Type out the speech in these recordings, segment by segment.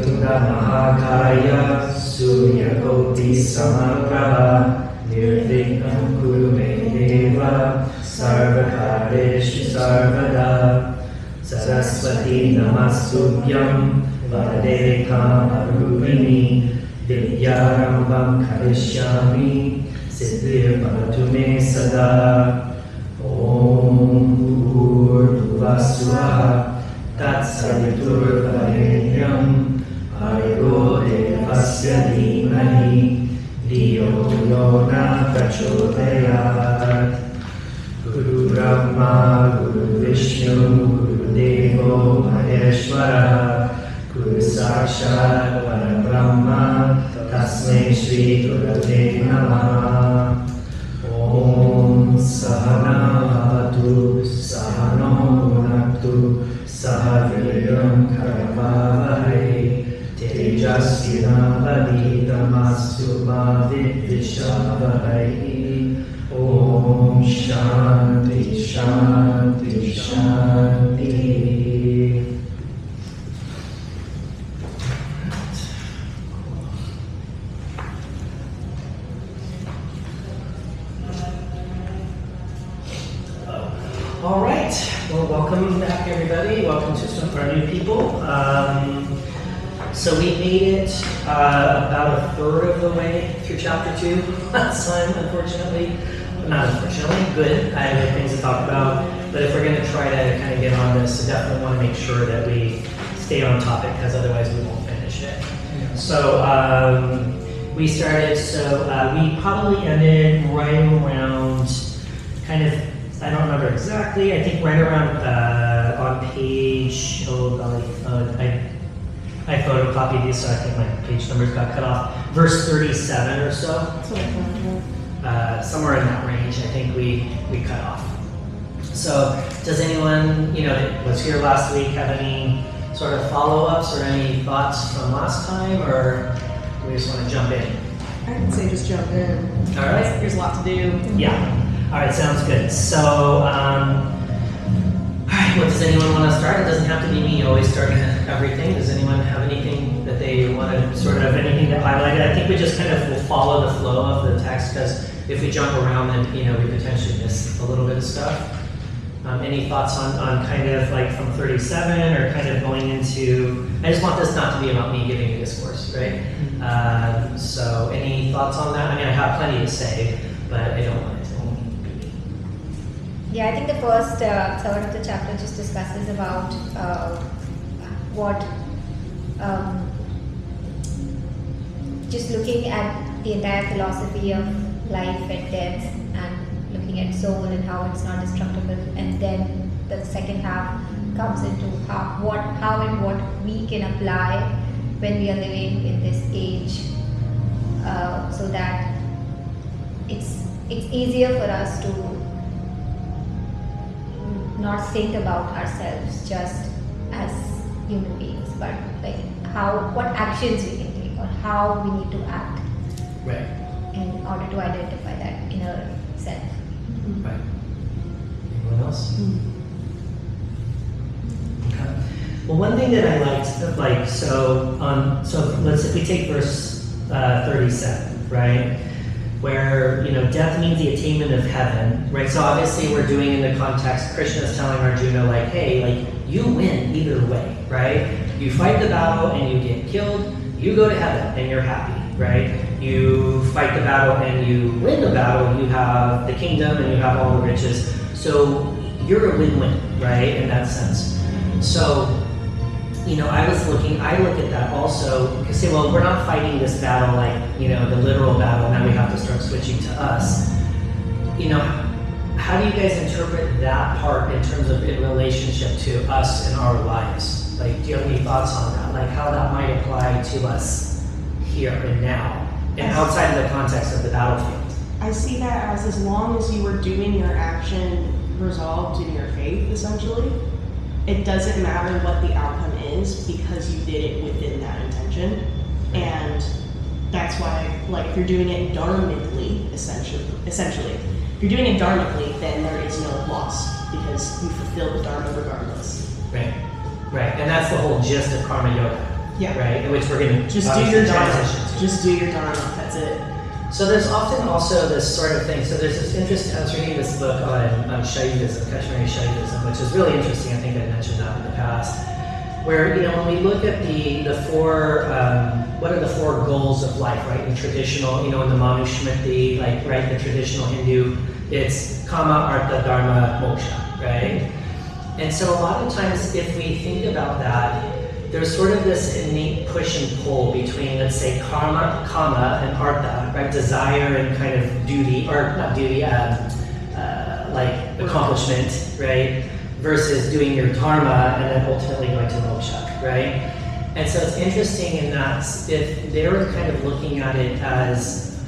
Tunda Mahakaya Suryakoti Samaprabha Nirvighna Kuru Me Deva Sarvakareshu Sarvada Saraswati Namastubhyam Vade Kamarupini Vidyarambham Karishyami Siddhir Bhavatu Me Sada Om Bhuvasvaha Tat Savitur Varenyam Bhargo Devasya Dhimahi Dhiyo Yo Na Prachodayat Guru Brahma Guru Vishnu Guru Devo Maheshwara Guru Sakshat Parabrahma Tasmai Shri Gurave Namaha Om Sahana Bhavatu Sahano Bhunaktu Sahaviryam Karavavahe Tejasvina Vaditamastu Ma Vidvishavavahe Om Shanti Shanti Shanti. All right. Well, welcome back, everybody. Welcome to some of our new people. So we made it about a third of the way through chapter 2 last time, unfortunately. Not unfortunately, good. I have things to talk about. But if we're going to try to kind of get on this, I definitely want to make sure that we stay on topic, because otherwise we won't finish it. Yeah. So we started, we probably ended right around kind of, I don't remember exactly, I think right around on page, I photocopied these, so I think my page numbers got cut off. Verse 37 or so. That's what I thought. Somewhere in that range, I think we cut off. So does anyone, that was here last week, have any sort of follow-ups or any thoughts from last time, or we just want to jump in? I can say just jump in. All right. There's a lot to do. Yeah. All right, sounds good. So, all right, well, does anyone want to start? It doesn't have to be me always starting everything. Does anyone have anything that they want to anything to highlight? I think we just kind of will follow the flow of the text, because if we jump around, then, we potentially miss a little bit of stuff. Any thoughts on kind of like from 37 or kind of going into, I just want this not to be about me giving a discourse, right? So any thoughts on that? I mean, I have plenty to say, but I don't want it to only be me. Yeah, I think the first third of the chapter just discusses about just looking at the entire philosophy of life and death, and looking at soul and how it's not destructible, and then the second half comes into how and what we can apply when we are living in this age, so that it's easier for us to not think about ourselves just as human beings, but like what actions we can take or how we need to act, right, in order to identify that inner self. Right. Anyone else? Okay. Well, one thing that I liked, so if we take verse 37, right, where death means the attainment of heaven, right? So obviously we're doing in the context, Krishna is telling Arjuna, like, hey, like, you win either way, right? You fight the battle and you get killed, you go to heaven and you're happy, right? You fight the battle and you win the battle, you have the kingdom and you have all the riches. So you're a win-win, right, in that sense. So, I look at that also, because say, well, we're not fighting this battle like, the literal battle, now we have to start switching to us. How do you guys interpret that part in terms of in relationship to us in our lives? Like, do you have any thoughts on that? Like, how that might apply to us here and now, and outside of the context of the battlefield? I see that as long as you were doing your action resolved in your faith, essentially, it doesn't matter what the outcome is, because you did it within that intention. And that's why, like, if you're doing it dharmically, essentially, if you're doing it dharmically, then there is no loss, because you fulfill the dharma regardless. Right, and that's the whole gist of karma yoga, Yeah. right? Which we're going to Just do your dharma. transition to. Just do your dharma. That's it. So there's often also this sort of thing. So there's this interest. I was reading this book on Shaivism, Kashmiri Shaivism, which is really interesting. I think I mentioned that in the past. Where when we look at the four, what are the four goals of life, right? In traditional, in the Manusmriti, right, the traditional Hindu, it's kama, artha, dharma, moksha, right? And so a lot of times, if we think about that, there's sort of this innate push and pull between, let's say, kama and artha, right? Desire and kind of duty, or not duty, like accomplishment, right? Versus doing your dharma and then ultimately going to moksha, right? And so it's interesting in that if they're kind of looking at it as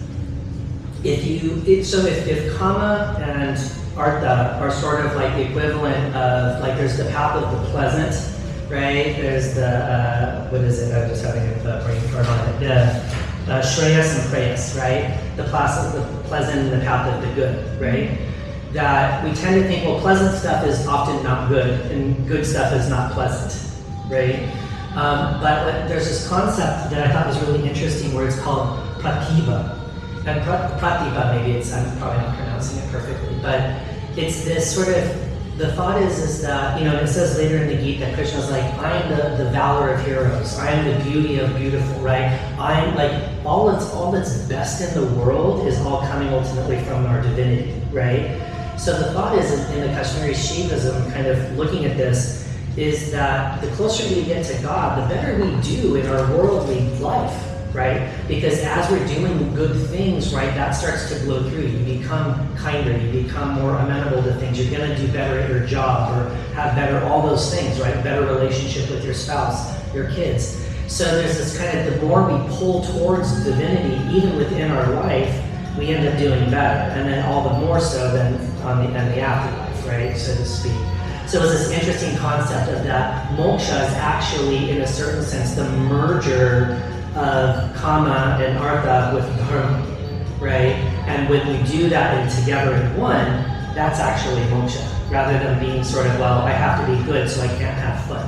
if kama and artha are sort of like the equivalent of, like, there's the path of the pleasant, right? There's the, what is it? I'm just having a brain fart on it. The shreyas and preyas, right? The pleasant and the path of the good, right? That we tend to think, well, pleasant stuff is often not good, and good stuff is not pleasant, right? But there's this concept that I thought was really interesting where it's called pratibha. And pratibha, maybe I'm probably not pronouncing it perfectly, but it's this sort of, the thought is that, it says later in the Gita, Krishna's like, I am the valor of heroes. I am the beauty of beautiful, right? I'm like, all that's best in the world is all coming ultimately from our divinity, right? So the thought is, in the Kashmiri Shaivism, kind of looking at this, is that the closer we get to God, the better we do in our worldly life, right? Because as we're doing good things, right, that starts to glow through. You become kinder, you become more amenable to things, you're gonna do better at your job, or have better, all those things, right? Better relationship with your spouse, your kids. So there's this kind of, the more we pull towards divinity, even within our life, we end up doing better, and then all the more so than in the afterlife, right, so to speak. So it's this interesting concept of that moksha is actually, in a certain sense, the merger of kama and artha with dharma, right? And when we do that and together in one, that's actually moksha, rather than being sort of, well, I have to be good so I can't have fun.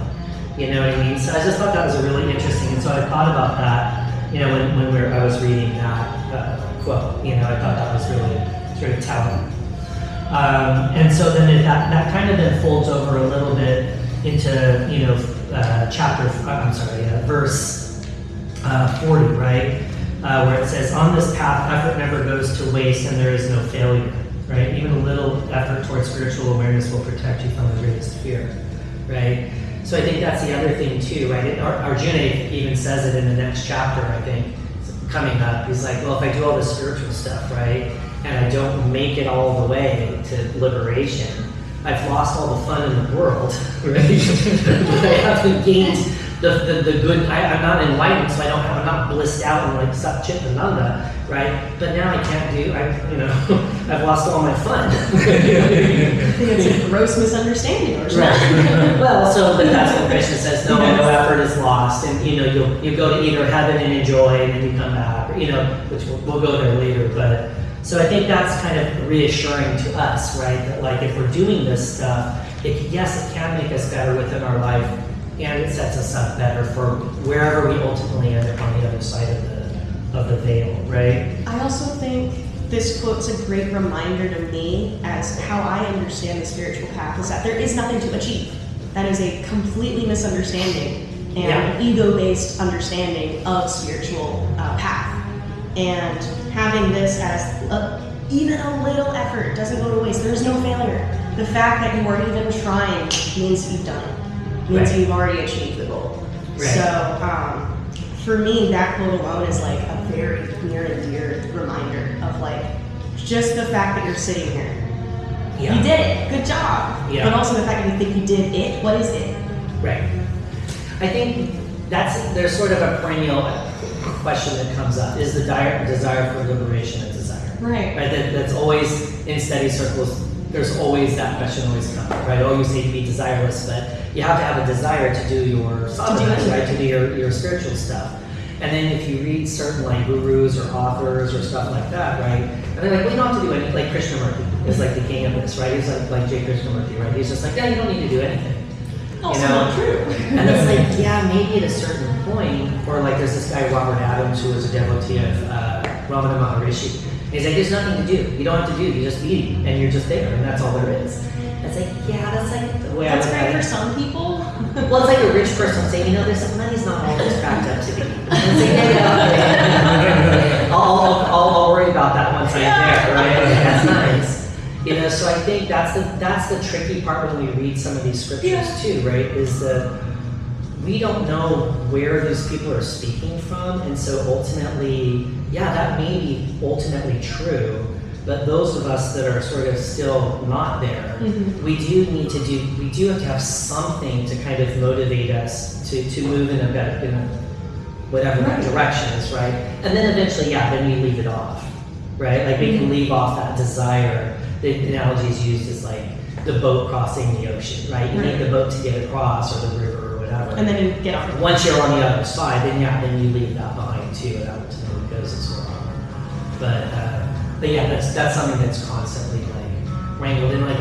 You know what I mean? So I just thought that was a really interesting, and so I thought about that, when I was reading that quote, I thought that was really sort of telling. And so then that kind of then folds over a little bit into, verse 40, right? Where it says, on this path, effort never goes to waste and there is no failure, right? Even a little effort towards spiritual awareness will protect you from the greatest fear, right? So I think that's the other thing too, right? Arjuna even says it in the next chapter, I think, coming up. He's like, well, if I do all this spiritual stuff, right, and I don't make it all the way to liberation, I've lost all the fun in the world, right? I haven't gained the good, I'm not enlightened, so I'm not blissed out and like Satchitananda, right? But now I can't I've lost all my fun. I think it's a gross misunderstanding, or something. Right. But that's what Krishna says, no effort is lost, and you go to either heaven and enjoy and then you come back, which we'll go there later, but so I think that's kind of reassuring to us, right? That like if we're doing this stuff, it can make us better within our life, and it sets us up better for wherever we ultimately end up on the other side of the veil, right? I also think this quote's a great reminder to me as how I understand the spiritual path is that there is nothing to achieve. That is a completely misunderstanding and ego-based understanding of spiritual path. And having this as even a little effort doesn't go to waste. There's no failure. The fact that you are even trying means you've done it. Means you've already achieved the goal. Right. So for me, that quote alone is like a very near and dear reminder of like just the fact that you're sitting here. Yeah. You did it. Good job. Yeah. But also the fact that you think you did it. What is it? Right. I think there's sort of a perennial question that comes up. Is the desire for liberation a desire? Right. That's always in study circles. There's always that question always comes, right? Oh, you say to be desireless, but you have to have a desire to do your sadhana, right? To do your spiritual stuff. And then if you read certain like gurus or authors or stuff like that, right? And they're like, well, you don't have to do anything. Like Krishnamurti is like the king of this, right? He's like J. Krishnamurti, right? He's just like, yeah, you don't need to do anything. Also you know? not true. And it's like, yeah, maybe at a certain point, or like there's this guy, Robert Adams, who was a devotee of Ramana Maharishi. And he's like, there's nothing to do. You don't have to do, you just be, and you're just there, and that's all there is. And it's like, yeah, that's like the way That's I look great at for it. some people. Well, it's like a rich person saying, there's money's not all it's cracked up to be. And it's like, yeah, I'll worry about that once I'm there, right? That's nice. So I think that's the tricky part when we read some of these scriptures too, right? Is that we don't know where these people are speaking from, and so ultimately, yeah, that may be ultimately true, but those of us that are sort of still not there, we do have to have something to kind of motivate us to move in whatever that direction is, right? And then eventually, then we leave it off, right? Like we can leave off that desire. The analogy is used as like the boat crossing the ocean, right? You need the boat to get across, or the river, or whatever. And then you get off. Once you're on the other side, then you leave that behind too, and ultimately goes as well. But yeah, that's something that's constantly like wrangled. And like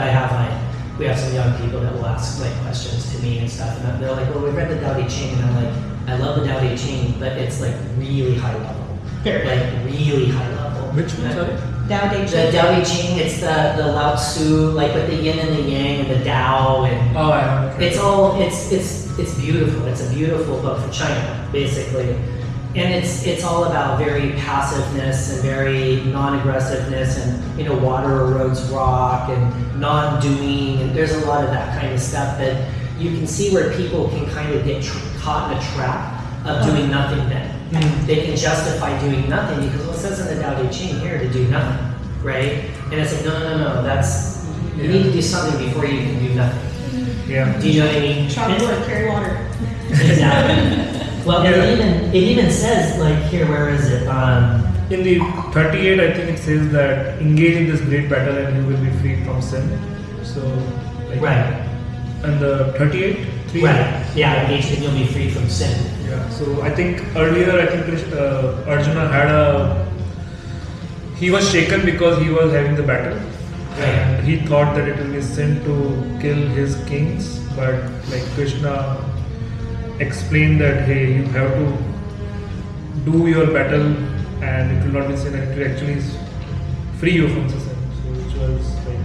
we have some young people that will ask like questions to me and stuff, and they're like, well, we read the Tao Te Ching, and I'm like, I love the Tao Te Ching, but it's like really high level, really high level. Which one, sorry? Tao Te The Ching. Tao Te Ching, it's the Lao Tzu, like with the yin and the yang and the Tao, and Oh, I haven't. it's beautiful. It's a beautiful book from China, basically, and it's all about very passiveness and very non-aggressiveness, and water erodes rock and non-doing, and there's a lot of that kind of stuff that you can see where people can kind of get caught in a trap of doing nothing then. They can justify doing nothing because it says in the Tao Te Ching here to do nothing, right? And it's like, no, you need to do something before you can do nothing. Yeah. Do you know what I mean? Chop wood, carry water. Exactly. Well, it even says, like, here, where is it? In the 38, I think it says that engage in this great battle and you will be free from sin. So, like, Right. And the 38? Right. Yeah, engage and you'll be free from sin. Yeah. So I think earlier, Arjuna he was shaken because he was having the battle. Right. And he thought that it will be sin to kill his kings, but like Krishna explained that, hey, you have to do your battle and it will not be sin, and it will actually free you from the sin. So which was like,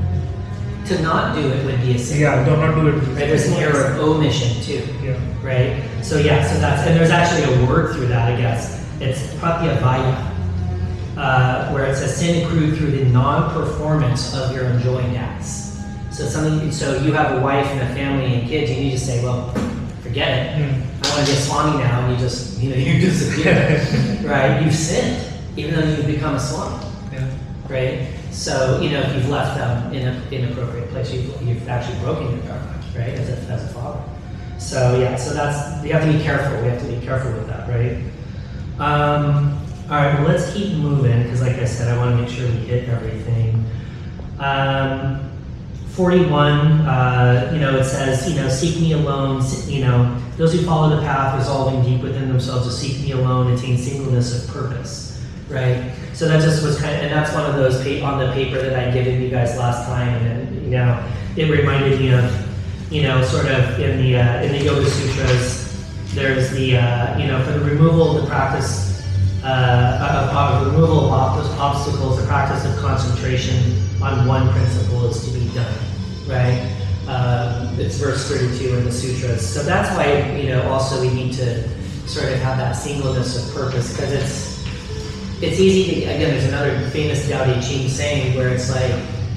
To not do it would be a sin. yeah, do not do it. Right, there's an error of omission too. Yeah. Right? So that's, and there's actually a word through that, I guess. It's pratyavaya, where it says sin accrued through the non-performance of your enjoined acts. So you have a wife and a family and kids, and you just say, well, forget it. I want to be a swami now, and you just, you disappear. Right? You've sinned, even though you've become a swami. Yeah. Right? So, if you've left them in an inappropriate place, you've actually broken your dharma, right, as a father. So, so that's, you have to be careful. We have to be careful with that, right? All right, well, let's keep moving, because like I said, I want to make sure we hit everything. 41, it says, seek me alone, those who follow the path, resolving deep within themselves to seek me alone, attain singleness of purpose, right? So that just was and that's one of those on the paper that I'd given you guys last time, and then, it reminded me of, sort of in the Yoga Sutras, there's the, for the removal of the practice, removal of obstacles, the practice of concentration on one principle is to be done, right? It's verse 32 in the sutras. So that's why, also we need to sort of have that singleness of purpose, because it's easy to, again, there's another famous Tao Te Ching saying where it's like,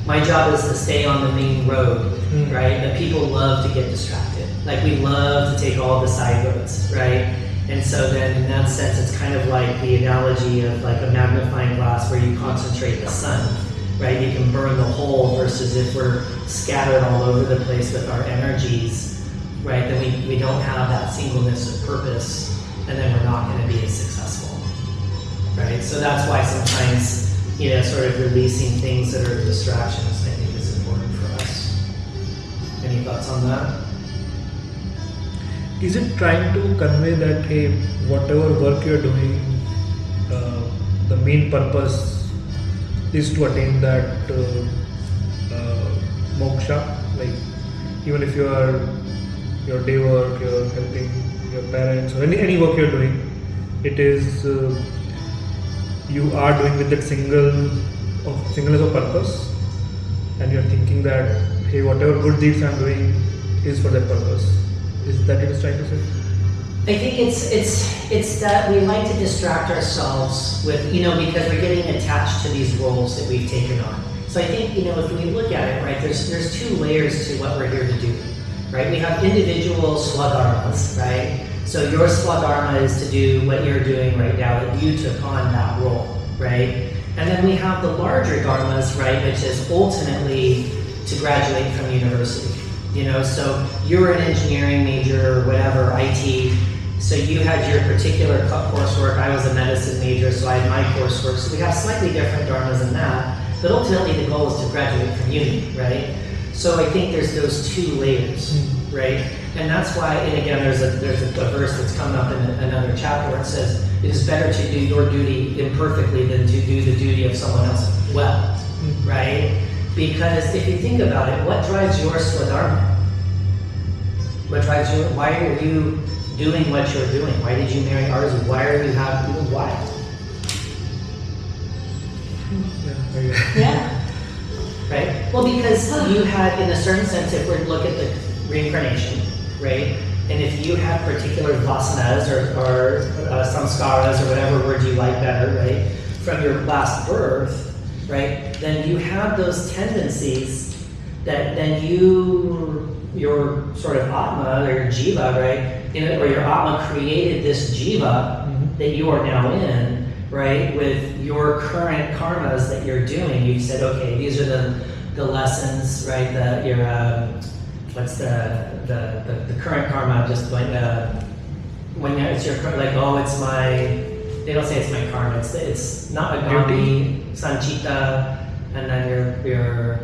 my job is to stay on the main road, right? But people love to get distracted. Like, we love to take all the side roads, right? And so then in that sense, it's kind of like the analogy of like a magnifying glass where you concentrate the sun, right? You can burn the whole, versus if we're scattered all over the place with our energies, right? Then we don't have that singleness of purpose, and then we're not going to be as successful, right? So that's why sometimes, sort of releasing things that are distractions, I think, is important for us. Any thoughts on that? Is it trying to convey that, hey, whatever work you're doing, the main purpose is to attain that moksha? Like, even if you are your day work, you're helping your parents, or any work you're doing, it is you are doing with that singleness of purpose, and you're thinking that hey, whatever good deeds I'm doing is for that purpose. Is that what it's trying to say? I think it's that we like to distract ourselves with, because we're getting attached to these roles that we've taken on. So I think, if we look at it, right, there's two layers to what we're here to do, right? We have individual swadharmas, right? So your swadharma is to do what you're doing right now, that you took on that role, right? And then we have the larger dharmas, right, which is ultimately to graduate from university. So you're an engineering major or whatever, IT, so you had your particular coursework. I was a medicine major, so I had my coursework. So we have slightly different dharmas in that, but ultimately the goal is to graduate from uni, right? So I think there's those two layers, right? And that's why, and again, there's a verse that's coming up in another chapter where it says, it is better to do your duty imperfectly than to do the duty of someone else well, right? Because if you think about it, what drives your swadharma? What drives you? Why are you doing what you're doing? Why did you marry Arzu? Why are you why? Yeah. Right? Well, because you had, in a certain sense, if we look at the reincarnation, right? And if you have particular vasanas or samskaras or whatever word you like better, right? From your last birth, right? Then you have those tendencies that then your sort of atma or your jiva, right? Or your atma created this jiva that you are now in, right? With your current karmas that you're doing, you've said, okay, these are the lessons, right? What's the current karma? Just like when it's your like, oh, it's my. They don't say it's my karma. It's not agami, sanchita, and then your.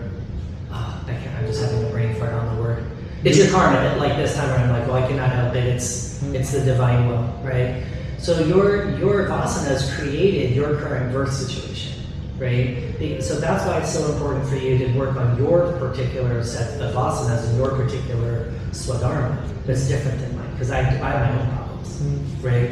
I'm just having a brain fart on the word. It's your karma that, like this time where I'm like, oh, I cannot help it. It's the divine will, right? So your vasanas created your current birth situation, right? So that's why it's so important for you to work on your particular set of vasanas and your particular swadharma that's different than mine, because I have my own problems, right?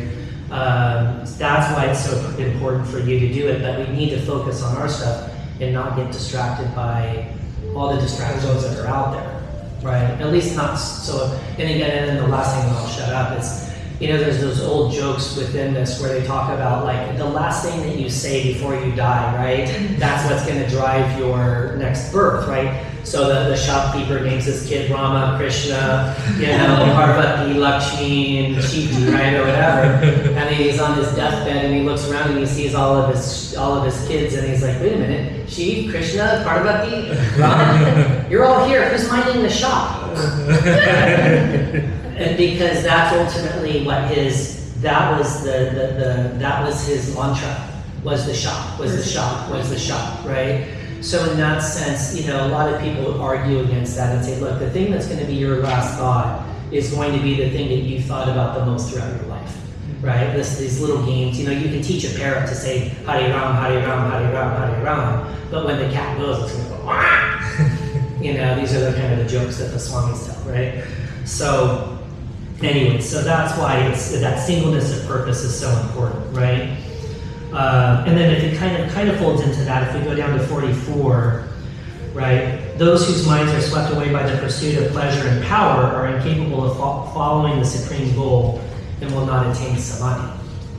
That's why it's so important for you to do it, but we need to focus on our stuff and not get distracted by all the distractions that are out there, right? At least not so. And again, and then the last thing, and I'll shut up, is, there's those old jokes within this where they talk about like the last thing that you say before you die, right? That's what's going to drive your next birth, right? So the shopkeeper names his kid Rama, Krishna, Parvati, Lakshmi, and Shivji, right, or whatever. And he's on his deathbed and he looks around and he sees all of his kids and he's like, wait a minute, Shiv, Krishna, Parvati, Rama, you're all here. Who's minding the shop? And because that's ultimately what that was his mantra, was the shop, right? So in that sense, a lot of people argue against that and say, look, the thing that's going to be your last thought is going to be the thing that you thought about the most throughout your life, right? These little games, you can teach a parrot to say Hare Ram, Hare Ram, Hare Ram, Hare Ram, but when the cat goes, it's going to go, wah! These are the kind of the jokes that the Swamis tell, right? So anyway, so that's why that singleness of purpose is so important, right? And then if it kind of folds into that, if we go down to 44, right? Those whose minds are swept away by the pursuit of pleasure and power are incapable of following the supreme goal and will not attain samadhi,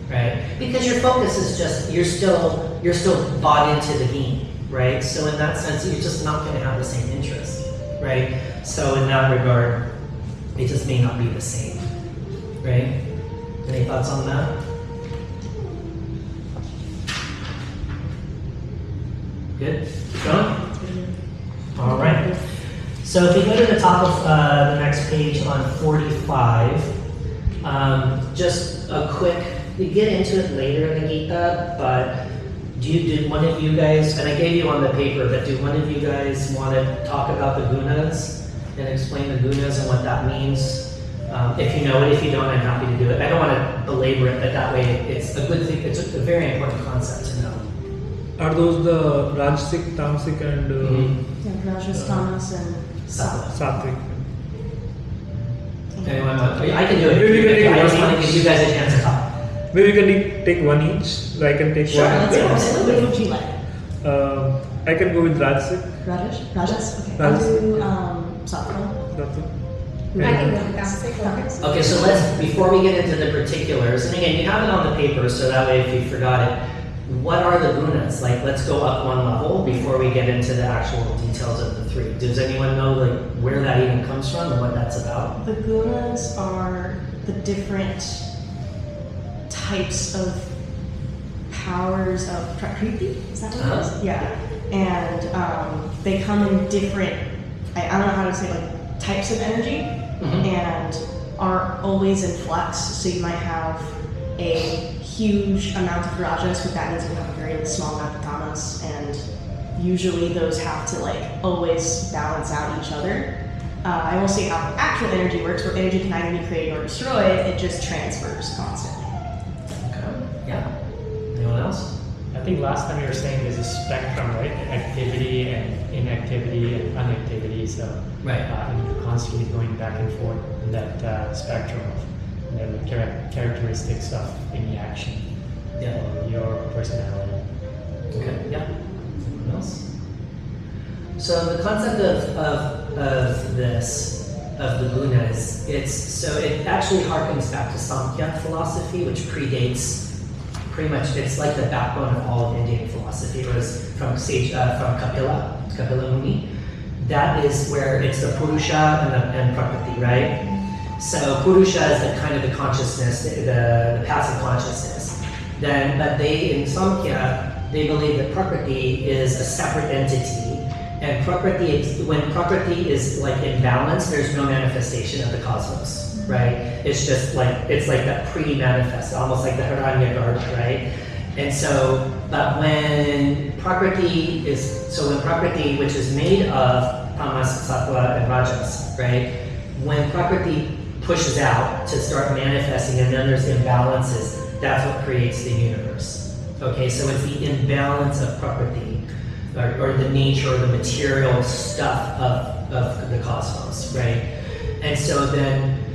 right? Because your focus is just, you're still bought into the game, right? So in that sense, you're just not going to have the same interest, right? So in that regard, it just may not be the same, right? Any thoughts on that? Good? Going? All right. So if you go to the top of the next page on 45, just a quick, we get into it later in the Gita, but did one of you guys, and I gave you on the paper, but do one of you guys want to talk about the gunas and explain the gunas and what that means? If you know it, if you don't, I'm happy to do it. I don't want to belabor it, but that way it's a good thing, it's a very important concept to know. Are those the Rajasic, Tamasic, and Rajas, Tamas, and Sattva. Sattvic? Anyone want? I can do it. Maybe we can take I just one want to give you guys a chance to talk. Maybe we can take one each. I can take Sure, one. let's go. What would you like? I can go with Rajasic. Rajas? Okay. Rajas. I'll do Sattva. That's it. I can go with Tamasic. Okay, so let's, before we get into the particulars, and again, you have it on the paper, so that way if you forgot it, what are the gunas? Like, let's go up one level before we get into the actual details of the three. Does anyone know like where that even comes from and what that's about? The gunas are the different types of powers of Prakriti. Is that what it is? Yeah. And they come in different, I don't know how to say, like types of energy, and are always in flux. So you might have a huge amount of rajas, but that means you have a very small amount of tamas, and usually those have to like always balance out each other. I won't say how actual energy works, where energy can neither be created nor destroyed, it just transfers constantly. Okay, yeah. Anyone else? I think last time you were saying there's a spectrum, right? Activity and inactivity and unactivity. So Right. and you're constantly going back and forth in that spectrum of the characteristics of any action Yeah. or your personality. Okay, yeah. Anyone else? So the concept of this, of the gunas, it actually harkens back to Samkhya philosophy, which predates pretty much, it's like the backbone of all of Indian philosophy. It was from Kapila Muni. That is where it's the Purusha and Prakriti, right? So Purusha is the kind of the consciousness, the passive consciousness. But they, in Samkhya, they believe that Prakriti is a separate entity. And when Prakriti is like in balance, there's no manifestation of the cosmos. Right? It's just like, it's like that pre-manifest, almost like the Hiranyagarbha, right? And so, but when Prakriti, which is made of Tamas, Sattva, and Rajas, right? When Prakriti pushes out to start manifesting and then there's imbalances, that's what creates the universe. Okay, so it's the imbalance of Prakriti, or the nature or the material stuff of the cosmos, right? And so then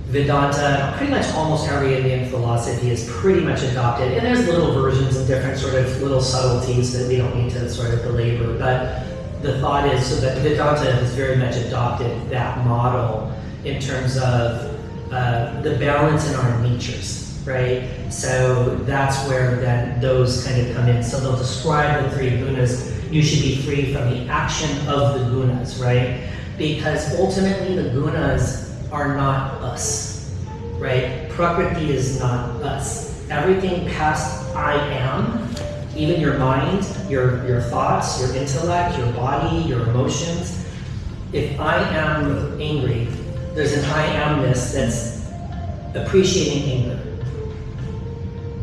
Vedanta, pretty much almost every Indian philosophy is pretty much adopted, and there's little versions and different sort of little subtleties that we don't need to sort of belabor, but the thought is so that Vedanta has very much adopted that model in terms of the balance in our natures, right? So that's where then those kind of come in. So they'll describe the three gunas. You should be free from the action of the gunas, right? Because ultimately the gunas are not us, right? Prakriti is not us. Everything past I am, even your mind, your thoughts, your intellect, your body, your emotions. If I am angry, there's an I amness that's appreciating anger.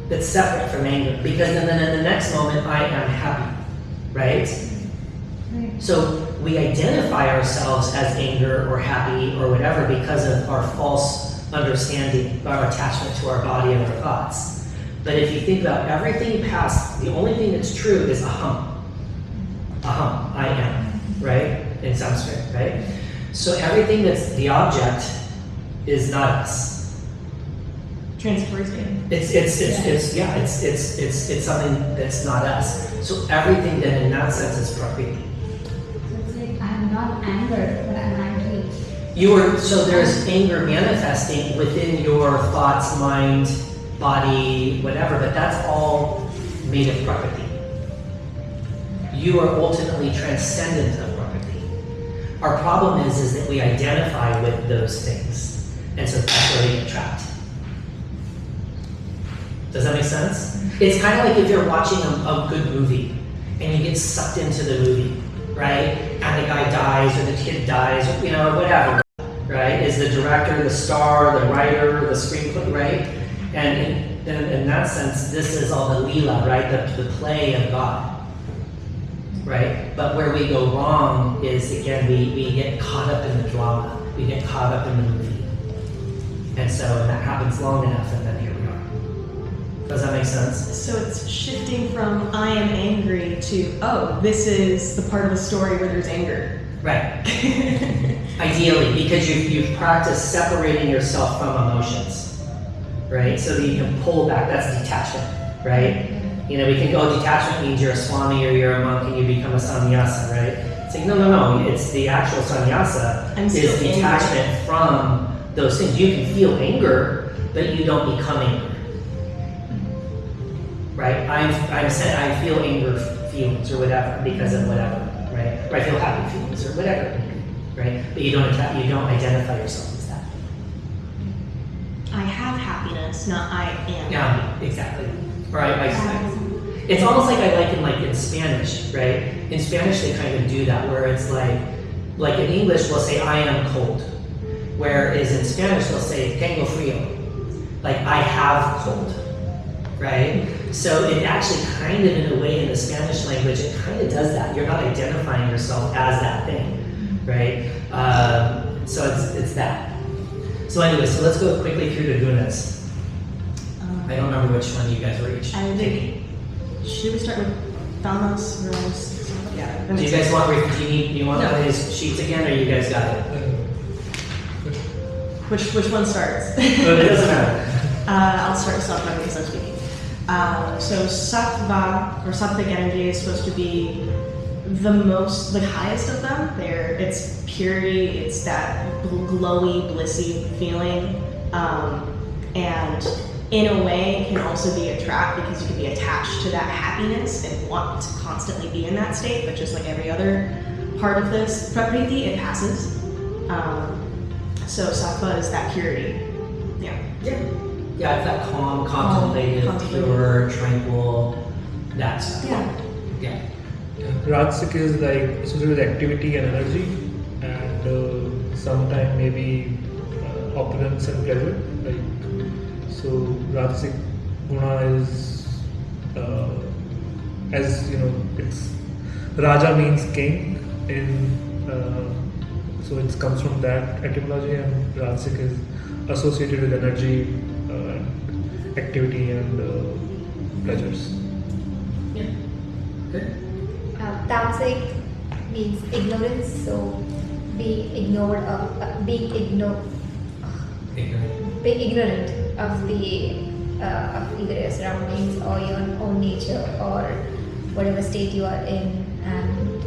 That's separate from anger, because then in the next moment I am happy, right? So we identify ourselves as anger or happy or whatever because of our false understanding, our attachment to our body and our thoughts. But if you think about everything past, the only thing that's true is aham. Aham, I am, right? In Sanskrit, right? So everything that's the object is not us. Transitory state. It's something that's not us. So everything then in that sense is Prakriti. I'm not angered, but I'm angry. So there's anger manifesting within your thoughts, mind, body, whatever, but that's all made of Prakriti. You are ultimately transcendent of Prakriti. Our problem is that we identify with those things, and so that's where we get trapped. Does that make sense? It's kind of like if you're watching a good movie, and you get sucked into the movie, right? And the guy dies, or the kid dies, or, or whatever, right? Is the director, the star, the writer, the screenplay, right? And in that sense, this is all the lila, right? The play of God, right? But where we go wrong is, again, we get caught up in the drama. We get caught up in the movie. And that happens long enough, and then here we are. Does that make sense? So it's shifting from I am angry to, oh, this is the part of the story where there's anger. Right. Ideally, because you've practiced separating yourself from emotions, right? So that you can pull back. That's detachment, right? You know, we think, oh, detachment means you're a swami or you're a monk and you become a sannyasa, right? It's like, no. It's the actual sannyasa I'm is still detachment from those things. You can feel anger, but you don't become angry, right? I feel anger feelings or whatever because of whatever, right? Or I feel happy feelings or whatever, right? But you don't identify yourself as that. I have happiness, not I am. Yeah, exactly. Right. It's almost like I liken like in Spanish, right? In Spanish they kind of do that where it's like in English we'll say I am cold, whereas in Spanish they'll say tengo frío, like I have cold, right? So it actually kind of in a way in the Spanish language it kind of does that. You're not identifying yourself as that thing, right? So it's that. So anyway, so let's go quickly through the gunas. I don't remember which one you guys were each I taking. Should we start with tamas or yeah? Do you guys want? Do you want one of these sheets again, or you guys got it? Which one starts? It doesn't matter. I'll start with sattva because I'm speaking. So sattva or sattvic energy is supposed to be the highest of them. It's purity. It's that glowy, blissy feeling, and in a way it can also be a trap because you can be attached to that happiness and want to constantly be in that state, but just like every other part of this prakriti, it passes. So sattva is that purity. Yeah, it's that calm, contemplative, pure, tranquil, that stuff. Yeah. Rajasic is like associated with activity and energy, and sometimes maybe opulence and pleasure. Like so, Rajasic guna is, as you know, it's Raja means king so it comes from that etymology, and Rajasic is associated with energy, activity, and pleasures. Yeah. Good. Tamasic means ignorance, so being ignorant of being ignorant of the of either your surroundings or your own nature or whatever state you are in, and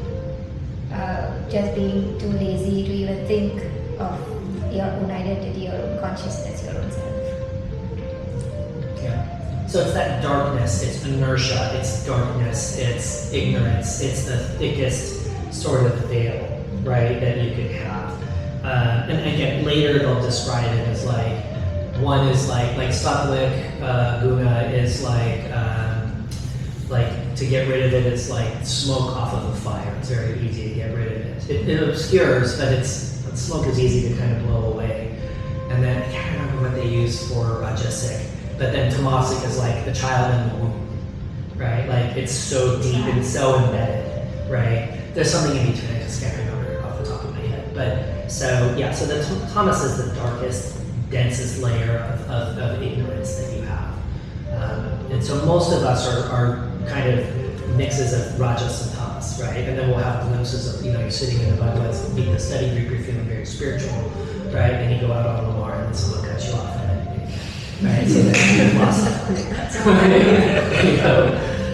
just being too lazy to even think of your own identity, your own consciousness, your own self. Yeah. So it's that darkness, it's inertia, it's darkness, it's ignorance, it's the thickest sort of veil, right, that you could have. And again, later they'll describe it as like, one is like sattvic guna is like to get rid of it, it's like smoke off of a fire. It's very easy to get rid of it. It obscures, but smoke is easy to kind of blow away. And then I can't remember what they use for rajasic, but then tamasic is like the child in the womb, right? Like it's so deep and so embedded, right? There's something in between. I just can't remember off the top of my head. But so the tamas is the darkest, densest layer of ignorance that you have. And so most of us are kind of mixes of rajas and tamas, right? And then we'll have glimpses of, you're sitting in the Bhagavad Gita study group, you're feeling very spiritual, right? And you go out on the bar and then someone cuts you off and then, right? So then you've lost it.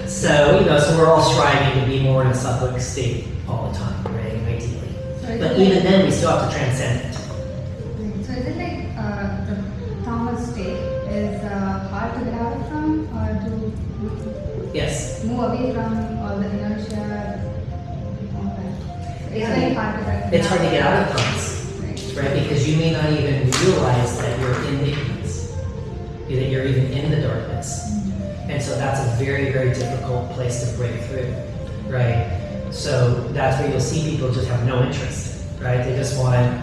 So we're all striving to be more in a sattvic state all the time, right? Ideally. But even then we still have to transcend it. So is it like the tamas state is hard to get out from, or to Yes. move away from all the inertia? Okay. It's very hard to get. It's hard to get out of tamas, right? Because you may not even realize that you're in ignorance, that you're even in the darkness. And so that's a very, very difficult place to break through, right? So that's where you'll see people just have no interest, right? They just want,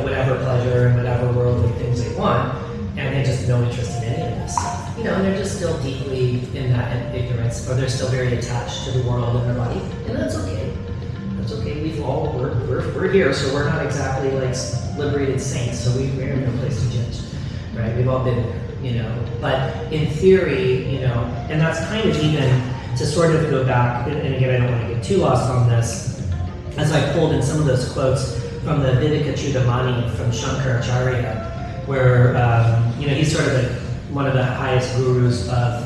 whatever pleasure and whatever worldly things they want, and they just have no interest in any of this stuff. And they're just still deeply in that ignorance, or they're still very attached to the world and their body, and that's okay. That's okay. We're here, so we're not exactly like liberated saints, so we're in no place to judge, right? We've all been there, But in theory, and that's kind of even to sort of go back, and again, I don't want to get too lost on this, as I pulled in some of those quotes from the Vedic Satsang from Shankaracharya, where he's sort of one of the highest gurus of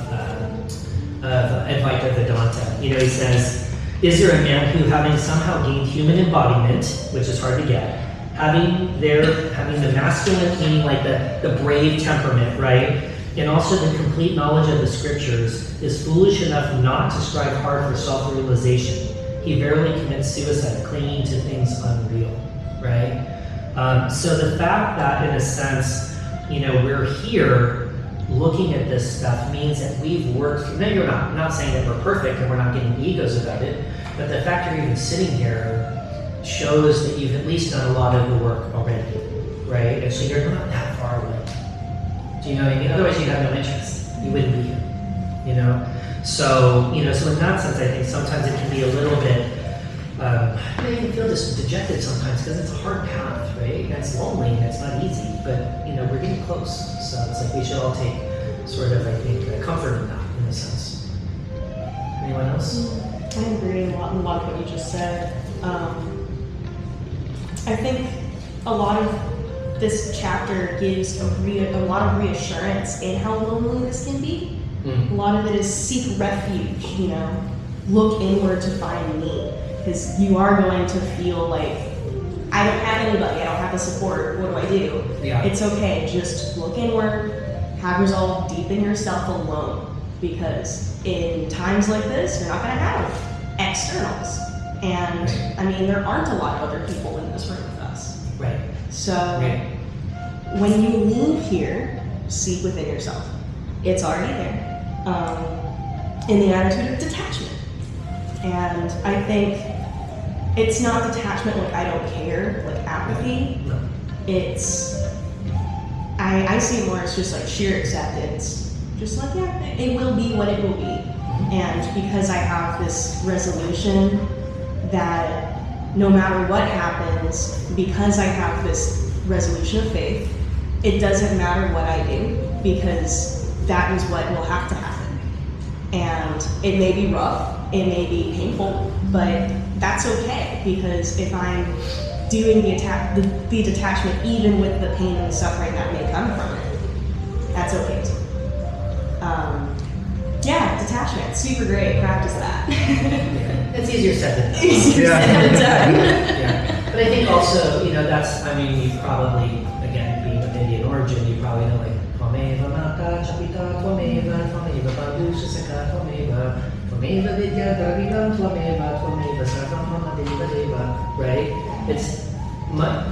Advaita Vedanta. He says, "Is there a man who, having somehow gained human embodiment, which is hard to get, having the masculine, meaning like the brave temperament, right, and also the complete knowledge of the scriptures, is foolish enough not to strive hard for self-realization? He verily commits suicide, clinging to things unreal," right? So the fact that, in a sense, we're here looking at this stuff means that we've worked. No, you're not. I'm not saying that we're perfect and we're not getting egos about it, but the fact you're even sitting here shows that you've at least done a lot of the work already, right? And so you're not that far away. Do you know what I mean? Otherwise, you'd have no interest. You wouldn't be here, So, so in that sense, I think sometimes it can be a little bit, you can feel just dejected sometimes because it's a hard path, right? And it's lonely and it's not easy, but, we're getting close. So it's like we should all take sort of, I think, comfort in that, in a sense. Anyone else? I agree in a lot of what you just said. I think a lot of this chapter gives a lot of reassurance in how lonely this can be. A lot of it is seek refuge, look inward to find me, because you are going to feel like, I don't have anybody, I don't have the support, what do I do? Yeah. It's okay, just look inward, have resolve deep in yourself alone, because in times like this, you're not going to have externals. And there aren't a lot of other people in this room with us. Right. So Right. when you leave here, seek within yourself. It's already there. In the attitude of detachment. And I think it's not detachment like I don't care, like apathy. No. It's, I see it more as just like sheer acceptance. Just like, yeah, it will be what it will be. And because I have this resolution that no matter what happens, because I have this resolution of faith, it doesn't matter what I do, because that is what will have to happen. And it may be rough, it may be painful, but that's okay, because if I'm doing the detachment, even with the pain and the suffering that may come from it, that's okay too. Detachment, super great, practice that. Yeah. It's easier said than done. Easier said than done. Yeah. But I think also, that's, you probably, again, being of Indian origin, you probably know, like, Tvameva Mata Chapita Tvameva Bandusha Saka Tvameva Tvameva Vidya Dravidam Tvameva Sarvam Mama Deva Deva, right? It's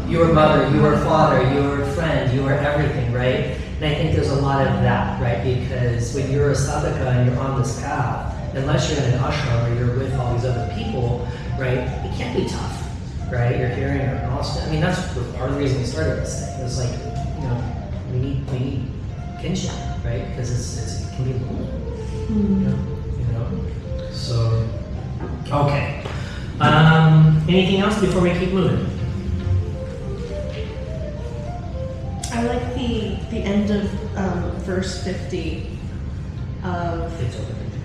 your mother, your father, your friend, your everything, right? And I think there's a lot of that, right? Because when you're a sadhaka and you're on this path, unless you're in an ashram or you're with all these other people, right, it can't be tough, right? You're hearing an awesome, that's part of the reason we started this thing. It was like, we need kinship, right? Because it can be lonely, So, okay. Anything else before we keep moving? I like the end of verse 50 of,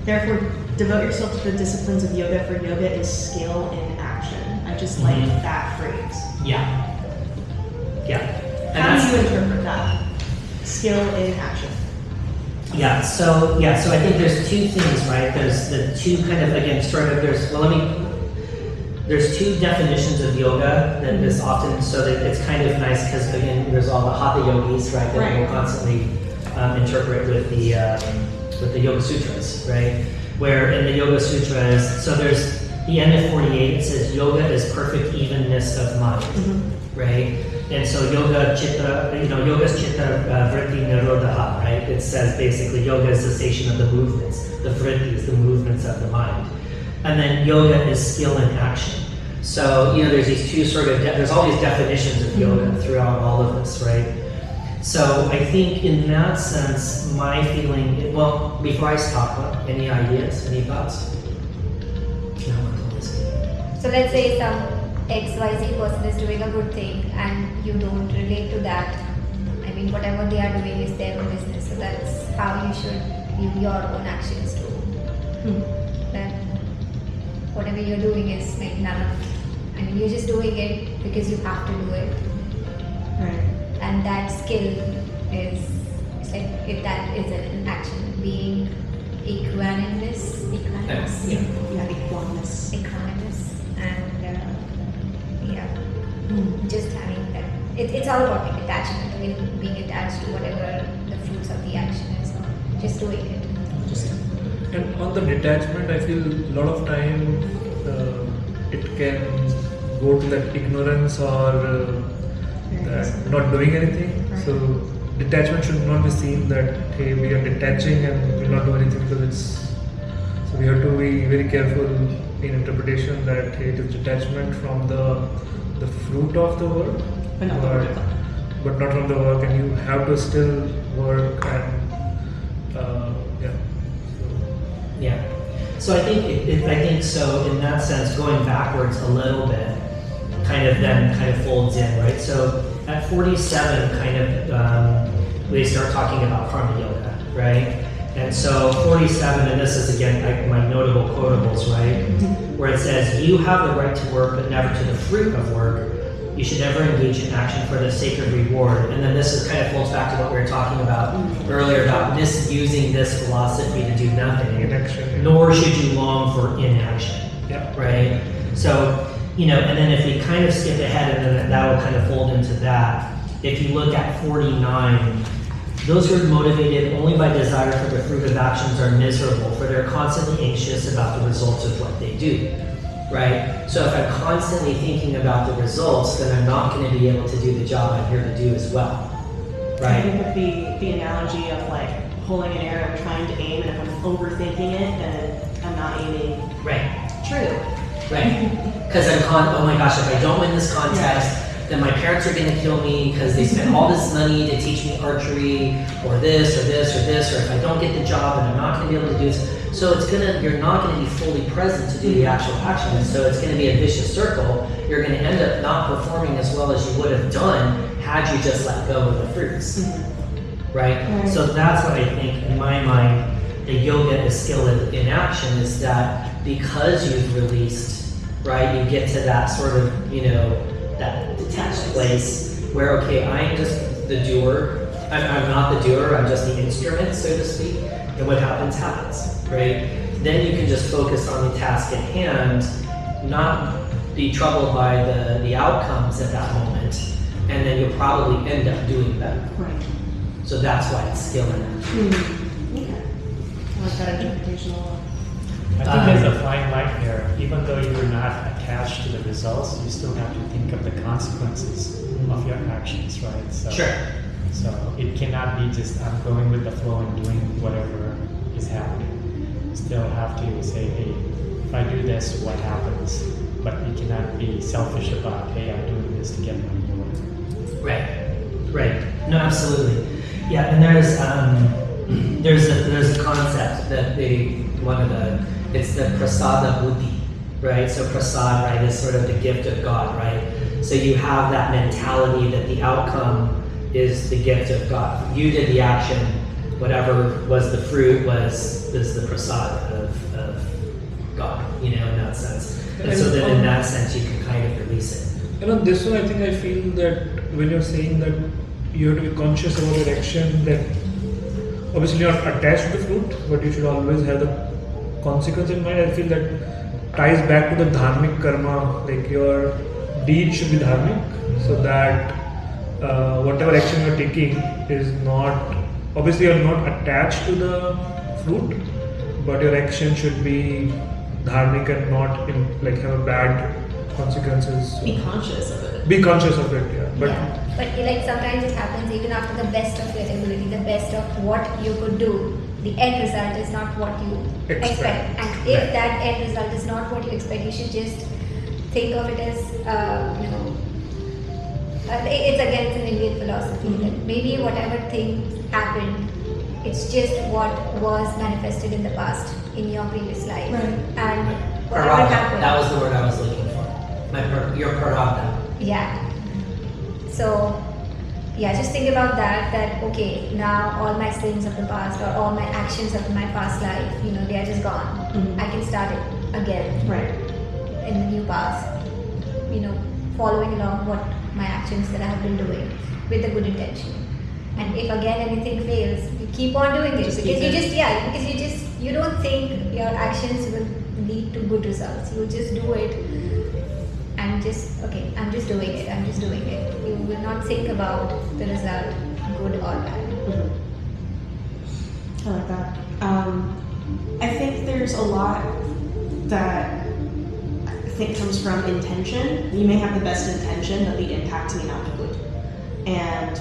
therefore devote yourself to the disciplines of yoga, for yoga is skill in action. I just like that phrase. Yeah. And How do you interpret that? Skill in action. So I think there's two things, right? There's the two kind of, again, there's two definitions of yoga that is often, so that it's kind of nice because, again, there's all the hatha yogis, right, that will constantly interpret with the Yoga Sutras, right? Where in the Yoga Sutras, so there's the end of 48, it says yoga is perfect evenness of mind, right? And so yoga's chitta vritti nirodha, right? It says basically yoga is cessation of the movements, the vrittis, the movements of the mind. And then yoga is skill in action. So, there's these two there's all these definitions of yoga throughout all of this, right? So I think in that sense, my feeling, before I talk about any ideas, any thoughts? No one told us. So let's say some XYZ person is doing a good thing and you don't relate to that. Whatever they are doing is their own business. So that's how you should view your own actions too. That whatever you're doing is none of I mean, you're just doing it because you have to do it. Right. And that skill is, it's like, if that is an action, being equanimous, Yeah. Yeah, equanimous. and just having that. It's all about like attachment, being attached to whatever the fruits of the action is, or just doing it. And on the detachment, I feel a lot of time it can go to that ignorance or that not doing anything. Right. So detachment should not be seen that hey, we are detaching and will not do anything, because it's. So we have to be very careful in interpretation that hey, it is detachment from the fruit of the work, But not the work. but not from the work, and you have to still work and yeah. Yeah. So I think so in that sense, going backwards a little bit, kind of folds in, right? So at 47, they start talking about karma yoga, right? And so 47, and this is again like my notable quotables, right? Where it says, "You have the right to work, but never to the fruit of work. You should never engage in action for the sake of reward." And then this is kind of folds back to what we were talking about earlier about misusing this philosophy to do nothing. Inaction. Nor should you long for inaction, Yeah. right? So, and then if we kind of skip ahead, and then that will kind of fold into that. If you look at 49, those who are motivated only by desire for the fruit of actions are miserable, for they're constantly anxious about the results of what they do. Right? So if I'm constantly thinking about the results, then I'm not going to be able to do the job I'm here to do as well. I Right? think with the analogy of like pulling an arrow and trying to aim, and if I'm overthinking it, then I'm not aiming Right. true. Right. Because oh my gosh, if I don't win this contest, then my parents are going to kill me because they spent all this money to teach me archery, or this, or this, or this, or if I don't get the job, then I'm not going to be able to do this. So you're not going to be fully present to do the actual action. And so it's going to be a vicious circle. You're going to end up not performing as well as you would have done had you just let go of the fruits. Right? Right. So that's what I think, in my mind, the yoga is skill in action, is that because you've released, right, you get to that sort of, that detached place where, okay, I'm just the doer. I'm not the doer, I'm just the instrument, so to speak. And what happens, right? Then you can just focus on the task at hand, not be troubled by the outcomes at that moment, and then you'll probably end up doing better. Right. So that's why it's skill in action. Okay. I like that interpretation a lot. I think there's a fine line here. Even though you're not attached to the results, you still have to think of the consequences of your actions, right? So, Sure. So it cannot be just I'm going with the flow and doing whatever is happening. You still have to say, hey, if I do this, what happens? But you cannot be selfish about, hey, I'm doing this to get money or whatever. Right. No, absolutely. Yeah, and there's a concept that it's the prasada buddhi, right? So prasad, right, is sort of the gift of God, right? So you have that mentality that the outcome is the gift of God. You did the action, whatever was the fruit is the prasad of God, in that sense. And so then in that sense you can kind of release it. And on this one, I think I feel that when you're saying that you have to be conscious about your action, that obviously you're not attached to the fruit, but you should always have the consequence in mind. I feel that ties back to the dharmic karma, like your deed should be dharmic, so that whatever action you're taking is not, obviously you're not attached to the fruit, but your action should be dharmic and not have a bad consequences. Be conscious of it. Be conscious of it, yeah. But But like sometimes it happens even after the best of your ability, the best of what you could do. The end result is not what you expect. And if that end result is not what you expect, you should just think of it as, it's an Indian philosophy that maybe whatever thing happened, it's just what was manifested in the past, in your previous life. Right. And whatever Prarabdha, happened. that was the word I was looking for. Your prarabdha. Yeah. So, just think about that, okay, now all my sins of the past or all my actions of my past life, they are just gone. Mhm. I can start it again Right. in the new path. following along what my actions that I have been doing with a good intention. And if again anything fails, you keep on doing it Just because keep you it. you don't think your actions will lead to good results. You just do it and just I'm just doing it. You will not think about the result, good or bad. I like that. I think there's a lot that I think comes from intention. You may have the best intention, but the impact may not be good. And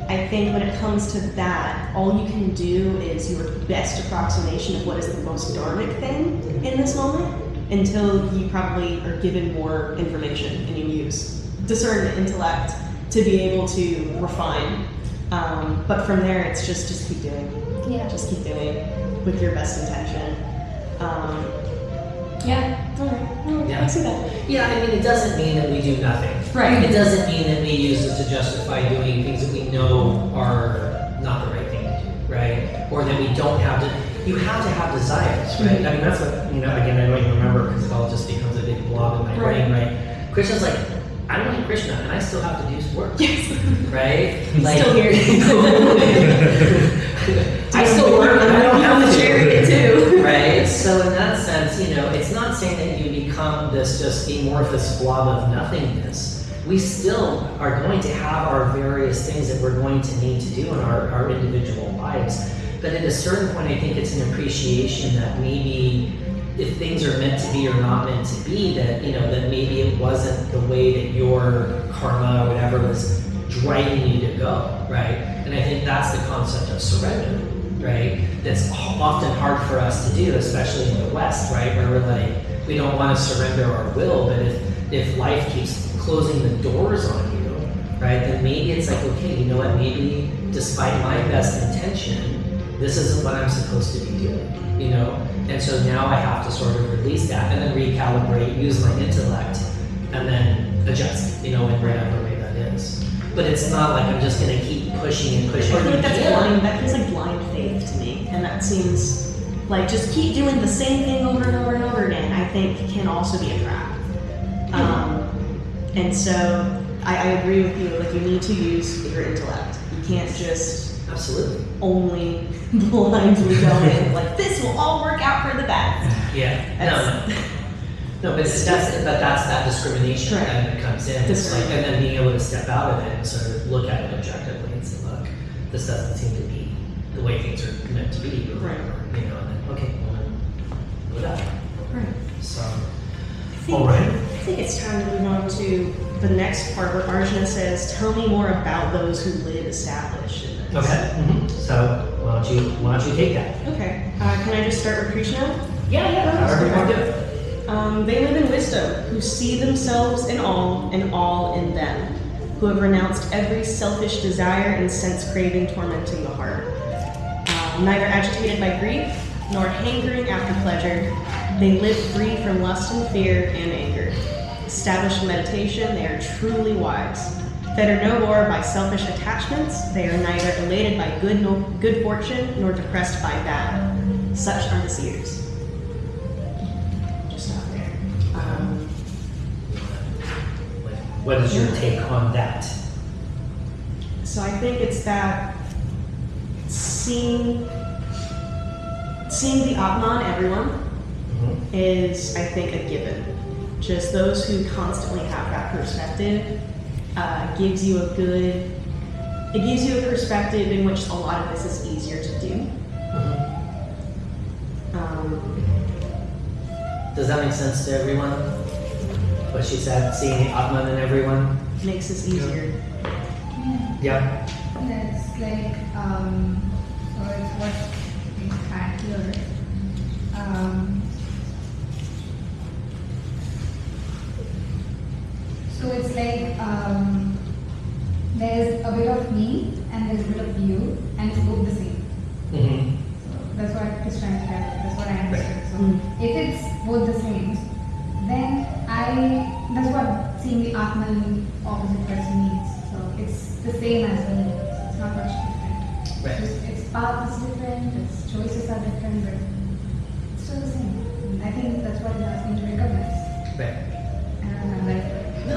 I think when it comes to that, all you can do is your best approximation of what is the most dharmic thing in this moment until you probably are given more information and you use discernment, intellect to be able to refine. But from there, it's just keep doing. Yeah. Just keep doing with your best intention. Yeah. All right. Well, Yeah. I see that. Yeah, I mean, it doesn't mean that we do nothing. Right. It doesn't mean that we use it to justify doing things that we know are not the right thing to do, right? Or that we don't have to. You have to have desires, right? I mean, that's what, again, I don't even remember because it all just becomes a big blob in my brain, right? Krishna's like, I don't like Krishna and I still have to do work. Yes. Right? Still here. I still work and I don't have the to. chariot too. Right? So in that sense, it's not saying that you become this just amorphous blob of nothingness. We still are going to have our various things that we're going to need to do in our individual lives. But at a certain point, I think it's an appreciation that maybe if things are meant to be or not meant to be, that that maybe it wasn't the way that your karma or whatever was driving you to go, right? And I think that's the concept of surrender, right? That's often hard for us to do, especially in the West, right? Where we're like, we don't want to surrender our will, but if life keeps closing the doors on you, right, then maybe it's like, okay, you know what? Maybe despite my best intention, this isn't what I'm supposed to be doing, And so now I have to sort of release that and then recalibrate, use my intellect, and then adjust, in whatever way that is. But it's not like I'm just going to keep pushing and pushing. I feel like that's blind. That feels like blind faith to me, and that seems like just keep doing the same thing over and over and over again. I think can also be a trap. And so I agree with you. Like you need to use your intellect. You can't just Absolutely. only blindly go in like this will all work out for the best. Yeah. No, but that's that discrimination Right. that comes in. It's like, and then being able to step out of it and sort of look at it objectively and say, look, this doesn't seem to be the way things are meant to be, or whatever, and then okay, well then go that way. Right. So, I think it's time to move on to the next part where Arjuna says, "Tell me more about those who live established in this." okay. So why don't you take that? Okay. Can I just start with Krishna? Yeah. However you want to do it. They live in wisdom, who see themselves in all and all in them, who have renounced every selfish desire and sense craving tormenting the heart. Neither agitated by grief, nor hankering after pleasure, they live free from lust and fear and anger. Established in meditation, they are truly wise. Fettered no more by selfish attachments, they are neither elated by good fortune, nor depressed by bad. Such are the seers. What is your take on that? So I think it's that seeing the Atman in everyone is, I think, a given. Just those who constantly have that perspective gives you a perspective in which a lot of this is easier to do. Does that make sense to everyone? What she said, seeing the Atman in everyone? Makes this easier. Yeah. It's like, so it's what we had here. So it's like, there's a bit of me and there's a bit of you, and it's both the same. Mm-hmm. So that's what it's trying to tell. That's what I understood. So Mm. if it's both the same, then that's what seeing the Atman opposite person means. So it's the same as me. It's not much different. Right. Its path is different, its choices are different, but it's still the same. And I think that's what it asks me to recognize. Right. And I'm like, No,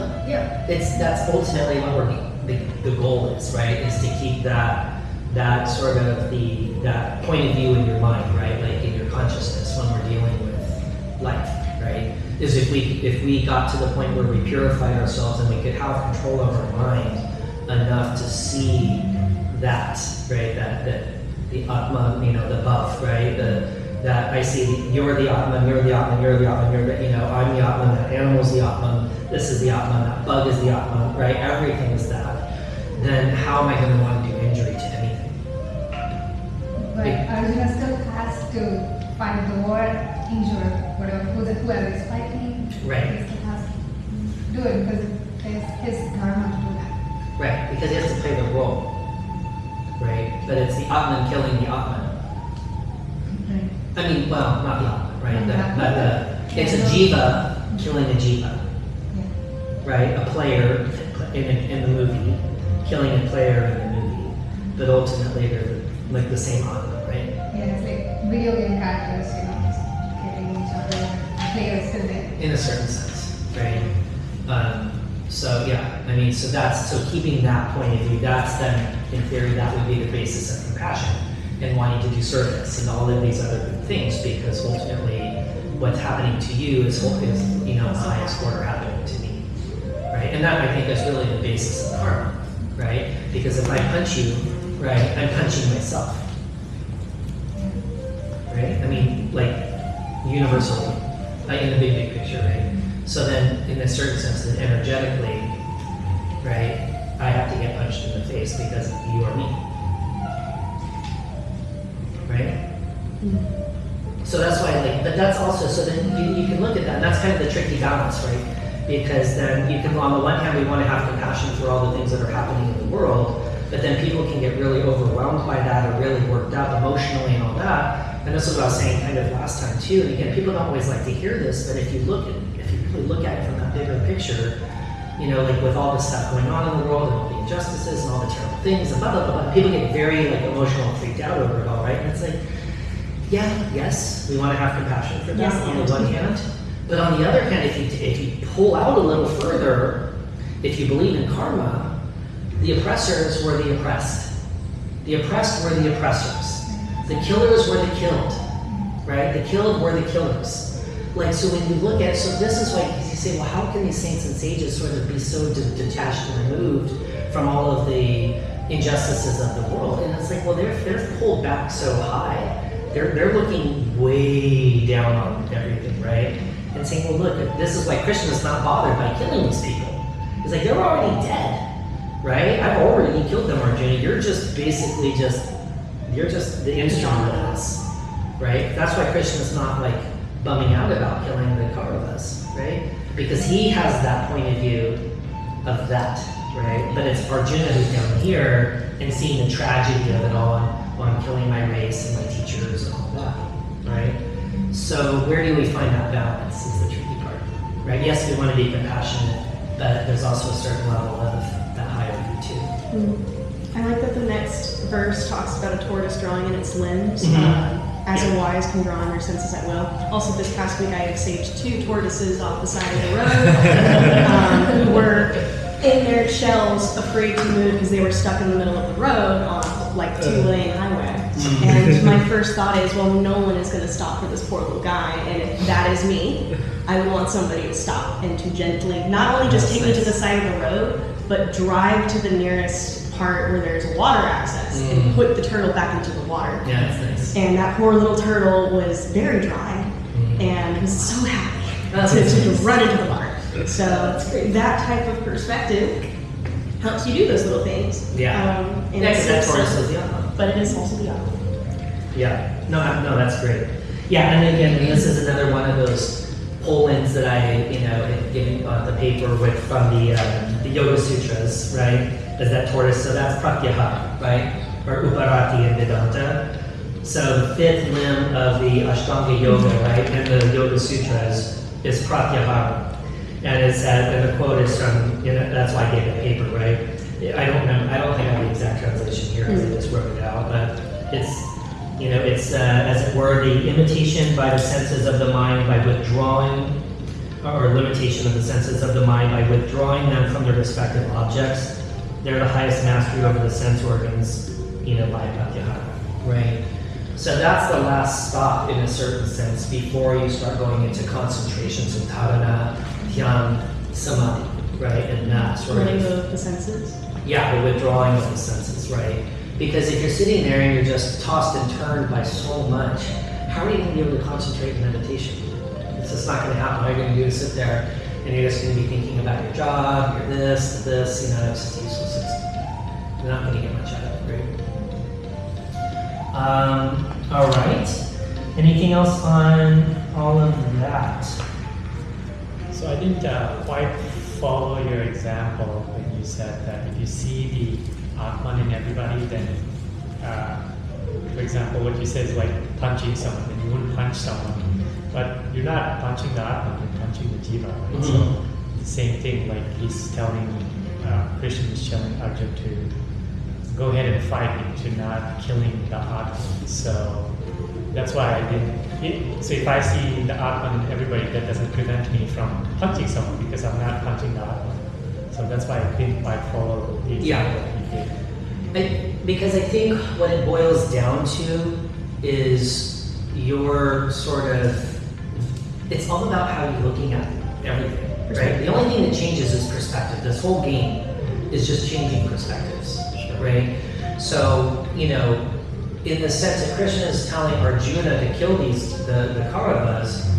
that's ultimately what the goal is, right? Is to keep that sort of that point of view in your mind, right? Like in your consciousness when we're dealing with life, right? Is if we got to the point where we purified ourselves and we could have control of our mind enough to see that, right? That the Atman, the above, right? That I see you're the Atman, you're the Atman, you're the Atman, you're the, I'm the Atman, that animal's the Atman, this is the Atman, that bug is the Atman, right? Everything is that. Then how am I going to want to do injury to anything? But Arjuna still has to fight the war, injure whoever is fighting. Right. He still has to do it because it's his dharma to do that. Right, because he has to play the role. Right? But it's the Atman killing the Atman. Right. I mean, well, not the Atman, right? It's a Jiva killing a Jiva. Yeah. Right? A player in the movie killing a player in the movie. But ultimately they're like the same Atman, right? Yeah, it's like video game characters, just killing each other. The player is still there. In a certain sense, right? So yeah, I mean, so keeping that point of view, that's then, in theory, that would be the basis of compassion and wanting to do service and all of these other good things, because ultimately what's happening to you is the highest order happening to me, right? And that, I think, is really the basis of karma, right? Because if I punch you, right, I'm punching myself, right? I mean, like, universally, like in the big picture, right? So then, in a certain sense, then energetically, right, I have to get punched in the face because you are me, right? So that's why, but that's also, so then you can look at that, and that's kind of the tricky balance, right? Because then you can, on the one hand, we want to have compassion for all the things that are happening in the world, but then people can get really overwhelmed by that or really worked up emotionally and all that. And this is what I was saying kind of last time too. And again, people don't always like to hear this, but if you really look at it from that bigger picture, like with all this stuff going on in the world and all the injustices and all the terrible things and blah, blah, blah, blah, people get very emotional and freaked out over it all, right? And it's like, yes, we want to have compassion for them on the one hand, but on the other hand, if you pull out a little further, if you believe in karma, the oppressors were the oppressed. The oppressed were the oppressors. The killers were the killed, right? The killed were the killers. So when you look at, so this is why you say, well, how can these saints and sages sort of be so detached and removed from all of the injustices of the world? And it's like, well, they're pulled back so high. They're looking way down on everything, right? And saying, well, look, this is why Krishna's not bothered by killing these people. It's like, they're already dead, right? I've already killed them, Arjuna. You're just basically you're just the instrument of this, right? That's why Krishna's not bumming out about killing the Kauravas, right? Because he has that point of view of that, right? But it's Arjuna who's down here and seeing the tragedy of it all on killing my race and my teachers and all that, right? So where do we find that balance is the tricky part, right? Yes, we want to be compassionate, but there's also a certain level of that higher view too. I like that the next verse talks about a tortoise drawing in its limbs. As a wise can draw on their senses at will. Also, this past week I had saved 2 tortoises off the side of the road who were in their shells, afraid to move because they were stuck in the middle of the road on 2-lane highway. And my first thought is, well, no one is going to stop for this poor little guy, and if that is me, I want somebody to stop and to gently, not only just take me to the side of the road, but drive to the nearest part where there's water access and put the turtle back into the water. Yeah, that's nice. And that poor little turtle was very dry and was so happy to run into the water. So that type of perspective helps you do those little things. Yeah. Because that tortoise is the Atman. But it is also the Atman. Yeah. No, that's great. Yeah, and again, this is another one of those pull-ins that I, had given the paper with from the Yoga Sutras, right? Is that tortoise? So that's Pratyaha, right? Or Uparati in Vedanta. So the 5th limb of the Ashtanga Yoga, right, in the Yoga Sutras is Pratyahara. And it's and the quote is from, that's why I gave the paper, right? I don't remember, I don't think I have the exact translation here because I just wrote it out, but it's, it's as it were, the imitation by the senses of the mind by withdrawing or limitation of the senses of the mind by withdrawing them from their respective objects. They're the highest mastery over the sense organs, by Pratyahara, right? So that's the last stop in a certain sense before you start going into concentration, so dharana, dhyan, samadhi, right? And that sort Letting of go of the senses. yeah, the withdrawing of the senses, right? Because if you're sitting there and you're just tossed and turned by so much, how are you going to be able to concentrate in meditation? It's just not going to happen. All you're going to do is sit there and you're just going to be thinking about your job, your this, it's just useless. You're not going to get much out of it, right? All right. Anything else on all of that? So I didn't quite follow your example when you said that if you see the Atman in everybody, then, for example, what you said is like punching someone, and you wouldn't punch someone, but you're not punching the Atman, you're punching the Jiva, right? Mm-hmm. So the same thing, like he's telling, Krishna is telling Arjuna to go ahead and fight into not killing the Atman. So that's why I didn't. So if I see the Atman in everybody, that doesn't prevent me from punching someone because I'm not punching the Atman. So that's why I didn't quite follow the example that you gave. Because I think what it boils down to is your sort of, it's all about how you're looking at everything, right? The only thing that changes is perspective. This whole game is just changing perspectives, right? So, in the sense that Krishna is telling Arjuna to kill the Kauravas,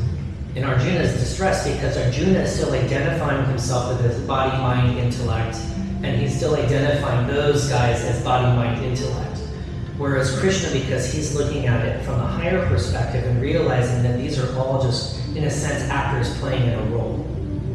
and Arjuna is distressed because Arjuna is still identifying himself with his body, mind, intellect, and he's still identifying those guys as body, mind, intellect. Whereas Krishna, because he's looking at it from a higher perspective and realizing that these are all just, in a sense, actors playing in a role,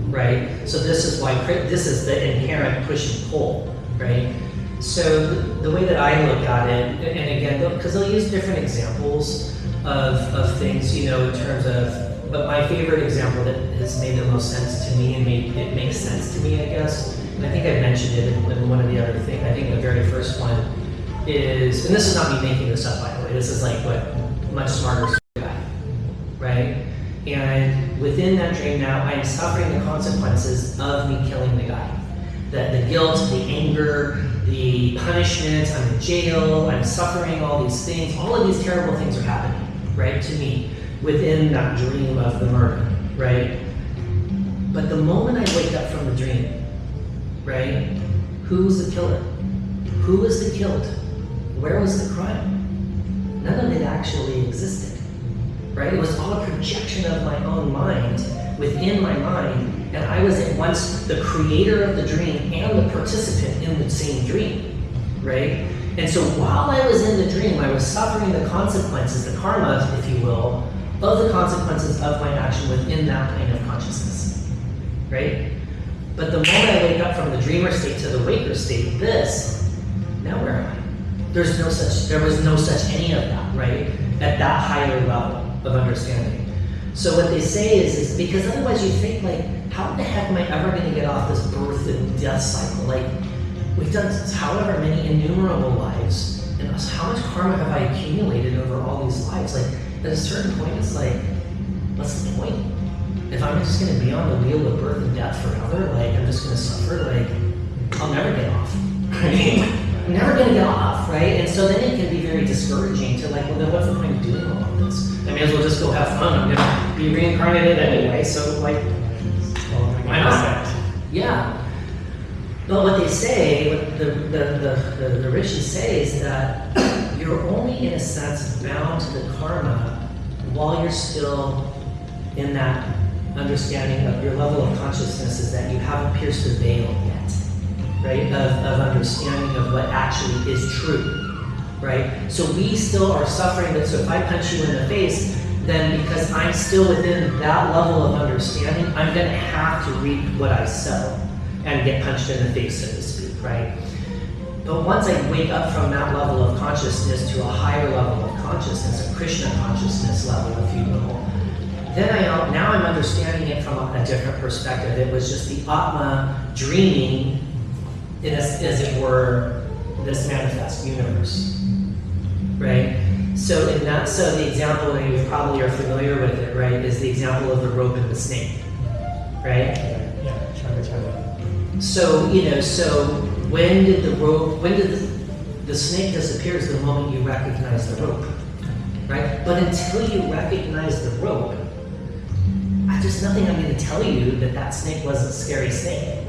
right? So this is why, this is the inherent push and pull, right? So the way that I look at it, and again, because they'll use different examples of things, in terms of, but my favorite example that has made the most sense to me and it makes sense to me, I guess, and I think I mentioned it in one of the other things, I think the very first one is, and this is not me making this up, by the way, this is like what much smarter guy, right? And within that dream now, I am suffering the consequences of me killing the guy. The guilt, the anger, the punishment, I'm in jail, I'm suffering all these things, all of these terrible things are happening, right, to me, within that dream of the murder, right? But the moment I wake up from the dream, right, who's the killer? Who was the killed? Where was the crime? None of it actually existed, right? It was all a projection of my own mind within my mind, and I was at once the creator of the dream and the participant in the same dream, right? And so while I was in the dream, I was suffering the consequences, the karma, if you will, of the consequences of my action within that plane of consciousness, right? But the moment I wake up from the dreamer state to the waker state, now where am I? There was no such any of that, right? At that higher level of understanding. So what they say is because otherwise you think like, how the heck am I ever going to get off this birth and death cycle? Like, we've done however many innumerable lives, and how much karma have I accumulated over all these lives? Like, at a certain point, it's like, what's the point? If I'm just going to be on the wheel of birth and death forever, like, I'm just going to suffer, like, I'll never get off, right? I'm never going to get off, right? And so then it can be very discouraging to like, well, then what's the point of doing all of this? I may as well just go have fun. I'm going to be reincarnated anyway, so like, why not? Yeah. But what they say, what the rishis say is that you're only in a sense bound to the karma while you're still in that understanding of your level of consciousness is that you haven't pierced the veil yet, right? Of understanding of what actually is true, right? So we still are suffering that, so if I punch you in the face, then because I'm still within that level of understanding, I'm gonna have to reap what I sow and get punched in the face, so to speak, right? But once I wake up from that level of consciousness to a higher level of consciousness, a Krishna consciousness level, if you will, then now I'm understanding it from a different perspective. It was just the Atma dreaming, as it were, this manifest universe, right? So the example, and you probably are familiar with it, right, is the example of the rope and the snake, right? Yeah, Changa. So, so when did the snake disappears the moment you recognize the rope, right? But until you recognize the rope, there's nothing I'm going to tell you that snake was a scary snake,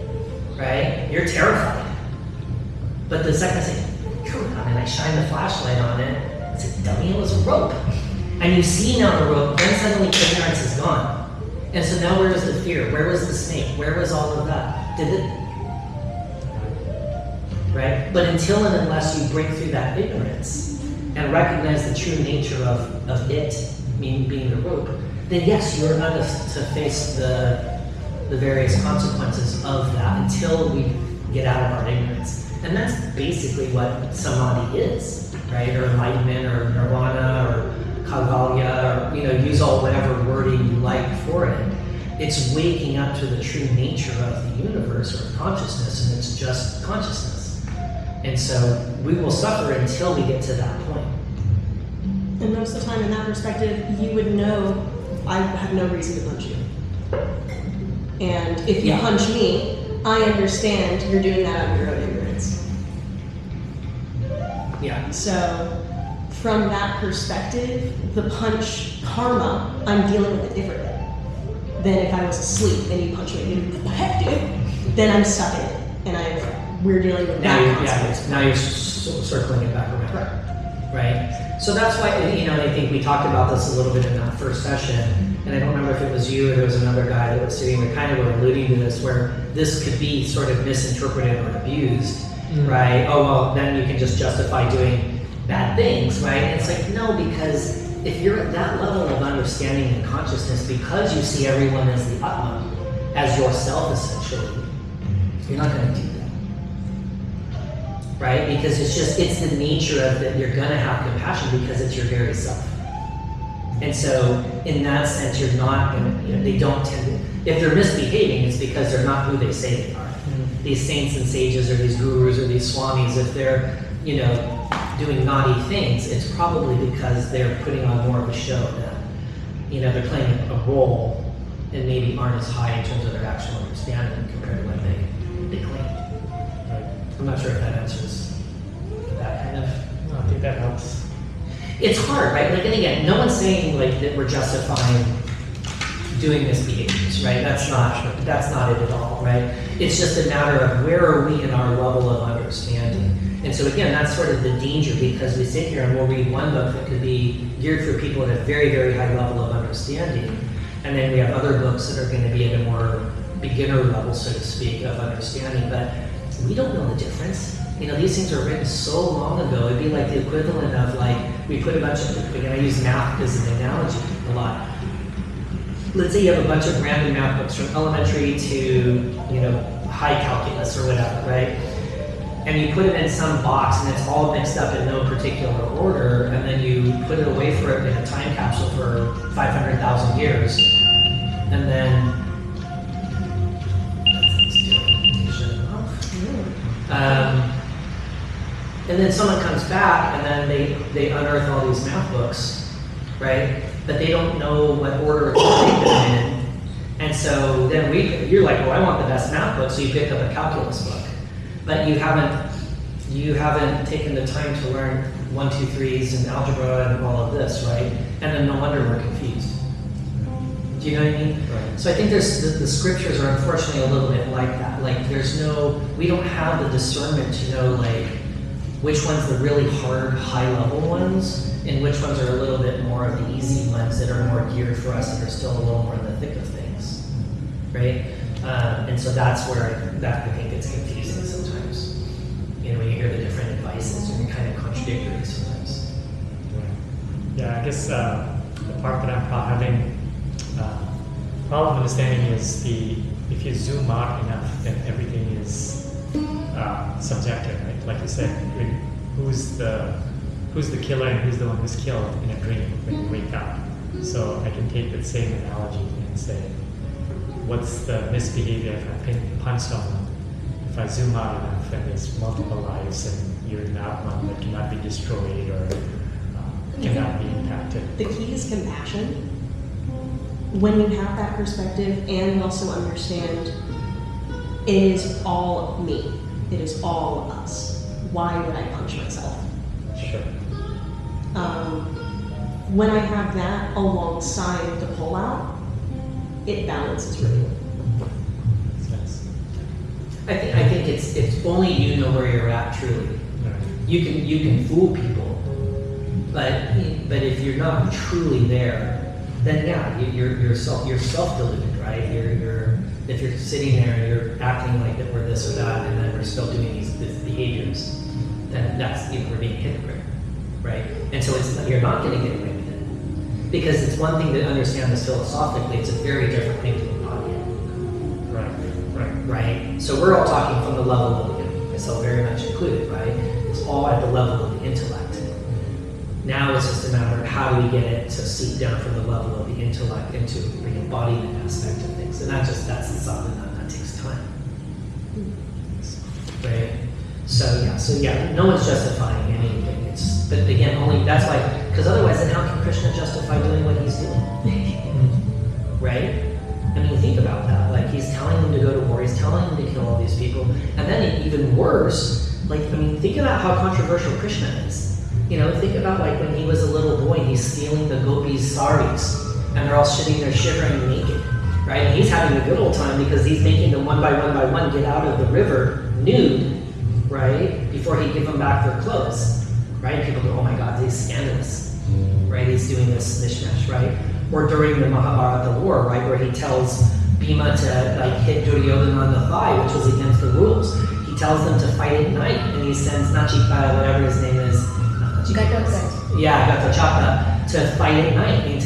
right? You're terrified. But the second I say, come on, and I shine the flashlight on it, it's a dummy, it was a rope. And you see now the rope, then suddenly ignorance is gone. And so now where was the fear? Where was the snake? Where was all of that? Did it? Right? But until and unless you break through that ignorance and recognize the true nature of it, being the rope, then yes, you're not to face the various consequences of that until we get out of our ignorance. And that's basically what samadhi is, right? Or enlightenment, or nirvana, or kaivalya, or use all whatever wording you like for it. It's waking up to the true nature of the universe or consciousness, and it's just consciousness. And so we will suffer until we get to that point. And most of the time, in that perspective, you would know I have no reason to punch you. And if you punch me, I understand you're doing that out of your own ignorance. Yeah. So, from that perspective, the punch karma, I'm dealing with it differently than if I was asleep and you punch me and what the heck, dude? Then I'm stuck in it, and we're dealing with that consequence. Now you're circling it back around. Right? So that's why, I think we talked about this a little bit in that first session, and I don't remember if it was you or there was another guy that was sitting there kind of were alluding to this, where this could be sort of misinterpreted or abused, right? Oh, well, then you can just justify doing bad things, right? And it's like, no, because if you're at that level of understanding and consciousness, because you see everyone as the Atma, as yourself essentially, you're not going to do that. Right? Because it's the nature of that you're gonna have compassion because it's your very self. And so in that sense, you're not gonna, they don't tend to, if they're misbehaving, it's because they're not who they say they are. These saints and sages or these gurus or these swamis, if they're, doing naughty things, it's probably because they're putting on more of a show than, they're playing a role and maybe aren't as high in terms of their actual understanding compared to what they claim. I'm not sure if that answers that kind of. No, I think that helps. It's hard, right? Like, and again, no one's saying like that we're justifying doing misbehaviors, right? That's not it at all, right? It's just a matter of where are we in our level of understanding. And so again, that's sort of the danger, because we sit here and we'll read one book that could be geared for people at a very, very high level of understanding, and then we have other books that are going to be at a more beginner level, so to speak, of understanding. But we don't know the difference. These things were written so long ago. It'd be like the equivalent of we put a bunch of, again, I use math as an analogy a lot. Let's say you have a bunch of random math books from elementary to, high calculus or whatever, right? And you put it in some box and it's all mixed up in no particular order, and then you put it away for it in a time capsule for 500,000 years. And then and then someone comes back and then they unearth all these math books, right? But they don't know what order to take them in. And so then you're like, well, I want the best math book, so you pick up a calculus book. But you haven't taken the time to learn 1, 2, 3s and algebra and all of this, right? And then no wonder we're confused. Do you know what I mean? Right. So I think the scriptures are unfortunately a little bit like that. Like we don't have the discernment to know which one's the really hard, high level ones, and which ones are a little bit more of the easy ones that are more geared for us and are still a little more in the thick of things, right? And so that's where I think it's confusing sometimes. When you hear the different advices, and you're kind of contradictory sometimes. Yeah, I guess the part that I'm having problem understanding is if you zoom out enough, then everything is subjective, right? Like you said, who's the killer and who's the one who's killed in a dream when you wake up. So I can take that same analogy and say, what's the misbehavior if I punch someone? If I zoom out enough and there's multiple lives and you're not one that cannot be destroyed or cannot be impacted. The key is compassion. when you have that perspective and you also understand it is all me, it is all us, why would I punish myself? Sure. When I have that alongside the pull-out, it balances really well. Yes. I think it's only you know where you're at truly. Right. You can fool people, but if you're not truly there, then yeah, you're self deluded, right? If you're sitting there and you're acting like that we're this or that, and then we're still doing these behaviors, then that's we're being a hypocrite, right? And so you're not going to get away with it, because it's one thing to understand this philosophically; it's a very different thing to embody it. Right? So we're all talking from the level of myself very much included, right? It's all at the level of the intellect. Now it's just a matter of how do we get it to seep down from the level of the intellect into the embodiment aspect of things. And that's something that takes time. Right? So yeah, no one's justifying anything. But again, only that's why, because otherwise then how can Krishna justify doing what he's doing? Right? I mean, think about that. Like, he's telling them to go to war, he's telling them to kill all these people, and then even worse, think about how controversial Krishna is. Think about when he was a little boy, he's stealing the gopis' saris, and they're all sitting there shivering naked, right? And he's having a good old time because he's making them one by one get out of the river nude, right? Before he give them back their clothes, right? People go, oh my God, he's scandalous, right? He's doing this mishmash, right? Or during the Mahabharata war, right, where he tells Bhima to hit Duryodhana on the thigh, which was against the rules. He tells them to fight at night, and he sends Nachikata, whatever his name is, Gatotchaka, to fight at night, and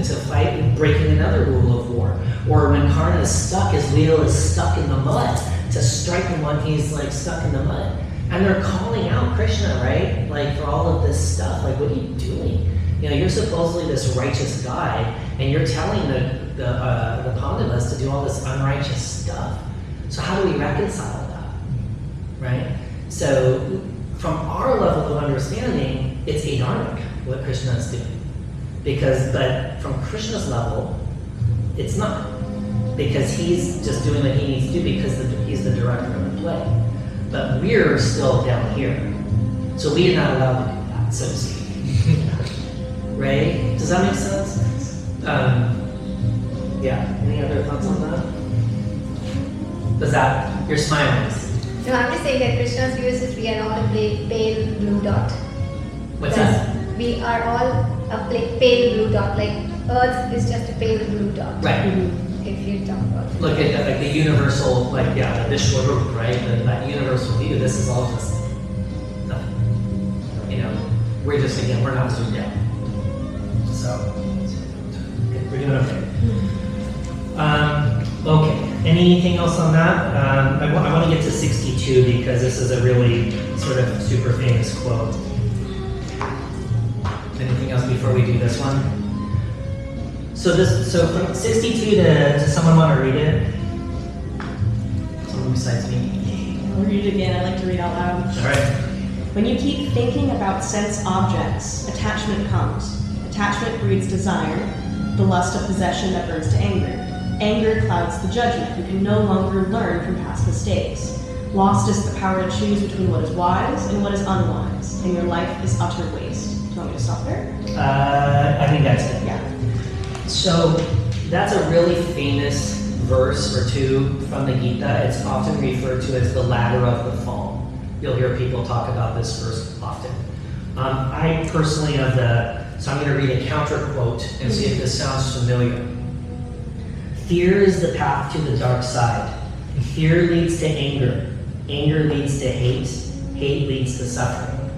to fight breaking another rule of war. Or when Karna is stuck, his wheel is stuck in the mud, to strike him when he's stuck in the mud. And they're calling out Krishna, right? For all of this stuff. What are you doing? You're supposedly this righteous guy, and you're telling the Pandavas to do all this unrighteous stuff. So how do we reconcile that, right? So from our level of understanding, it's adharmic what Krishna is doing, but from Krishna's level, it's not, because he's just doing what he needs to do because he's the director of the play. But we're still down here, so we are not allowed to do that, so to speak. Right? Does that make sense? Yeah. Any other thoughts on that? You're smiling. No, I'm just saying that Krishna's view is we are all a pale blue dot. What's that? We are all a pale blue dot. Earth is just a pale blue dot. Right. If you talk about it. Look at the universal, the Vishwarup, right? That universal view. This is all just nothing. We're just we're not zoomed out. So we're doing okay. Okay. Anything else on that? I want to get to 62 because this is a really sort of super famous quote. Anything else before we do this one? So from 62 to someone want to read it? Someone besides me. I'll read it again. I like to read out loud. All right. When you keep thinking about sense objects, attachment comes. Attachment breeds desire, the lust of possession that burns to anger. Anger clouds the judgment. You can no longer learn from past mistakes. Lost is the power to choose between what is wise and what is unwise, and your life is utter waste. Do you want me to stop there? I think that's it. Yeah. So that's a really famous verse or two from the Gita. It's often referred to as the ladder of the fall. You'll hear people talk about this verse often. I personally so I'm going to read a counter quote and see if this sounds familiar. Fear is the path to the dark side. Fear leads to anger. Anger leads to hate. Hate leads to suffering.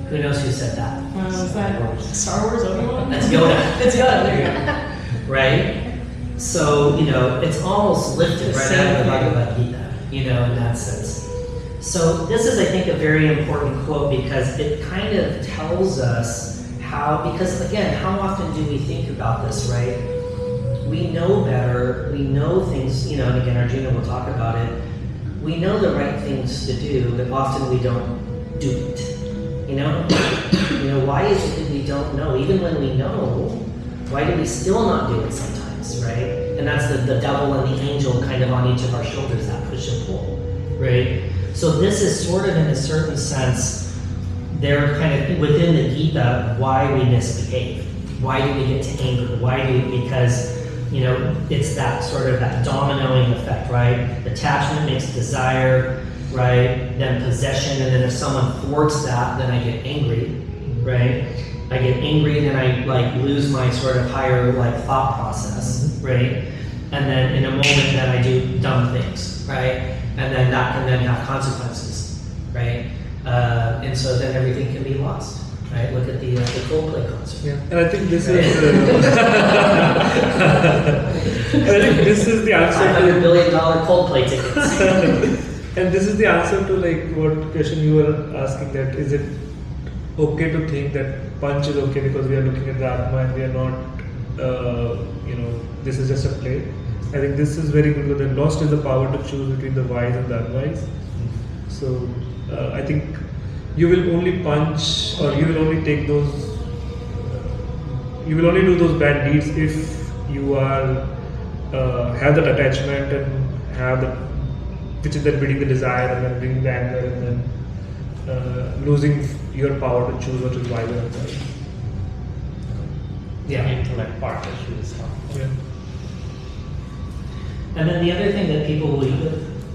Who knows who said that? Is that Star Wars Obi-Wan? That's Yoda. It's Yoda, there you go. Right? So, it's almost lifted right out of the Bhagavad Gita, in that sense. So this is, I think, a very important quote because it kind of tells us because again, how often do we think about this, right? We know better, we know things, and again, Arjuna will talk about it. We know the right things to do, but often we don't do it. Why is it that we don't know? Even when we know, why do we still not do it sometimes? happiness, right? And that's the devil and the angel kind of on each of our shoulders, that push and pull, right? So this is sort of, in a certain sense, they're kind of within the Gita, why we misbehave. Why do we get to anger? Because, you know, it's that sort of that dominoing effect, right? Attachment makes desire, right? Then possession, and then if someone thwarts that, then I get angry, right? I get angry, then I like lose my sort of higher like thought process, right? And then in a moment, then I do dumb things, right? And then that can then have consequences, right? And so then everything can be lost, right? Look at the Coldplay concert. Yeah, and I think this is. And I think this is the answer. $500 billion Coldplay tickets. And this is the answer to like what question you were asking, that is it okay to think that punch is okay because we are looking at the Atma and we are not, you know, this is just a play. I think this is very good because the lost is the power to choose between the wise and the unwise. So I think you will only punch, or you will only take those, you will only do those bad deeds if you are have that attachment and have the, which is then breeding the desire and then bringing the anger and then losing your power to choose what is wise and unwise. Yeah. Intellect part issue is not. Yeah. And then the other thing that people will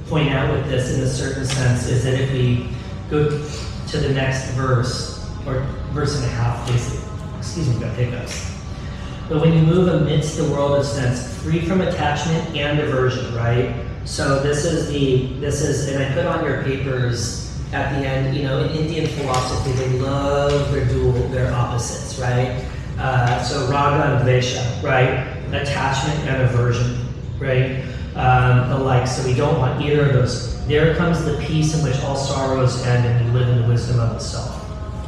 point out with this in a certain sense is that if we go to the next verse, or verse and a half, basically, excuse me, got hiccups. But when you move amidst the world of sense, free from attachment and aversion, right? So this is, and I put on your papers at the end, you know, in Indian philosophy, they love their opposites, right? So raga and dvesha, right? Attachment and aversion, right? Alike, so we don't want either of those. There comes the peace in which all sorrows end and we live in the wisdom of the self,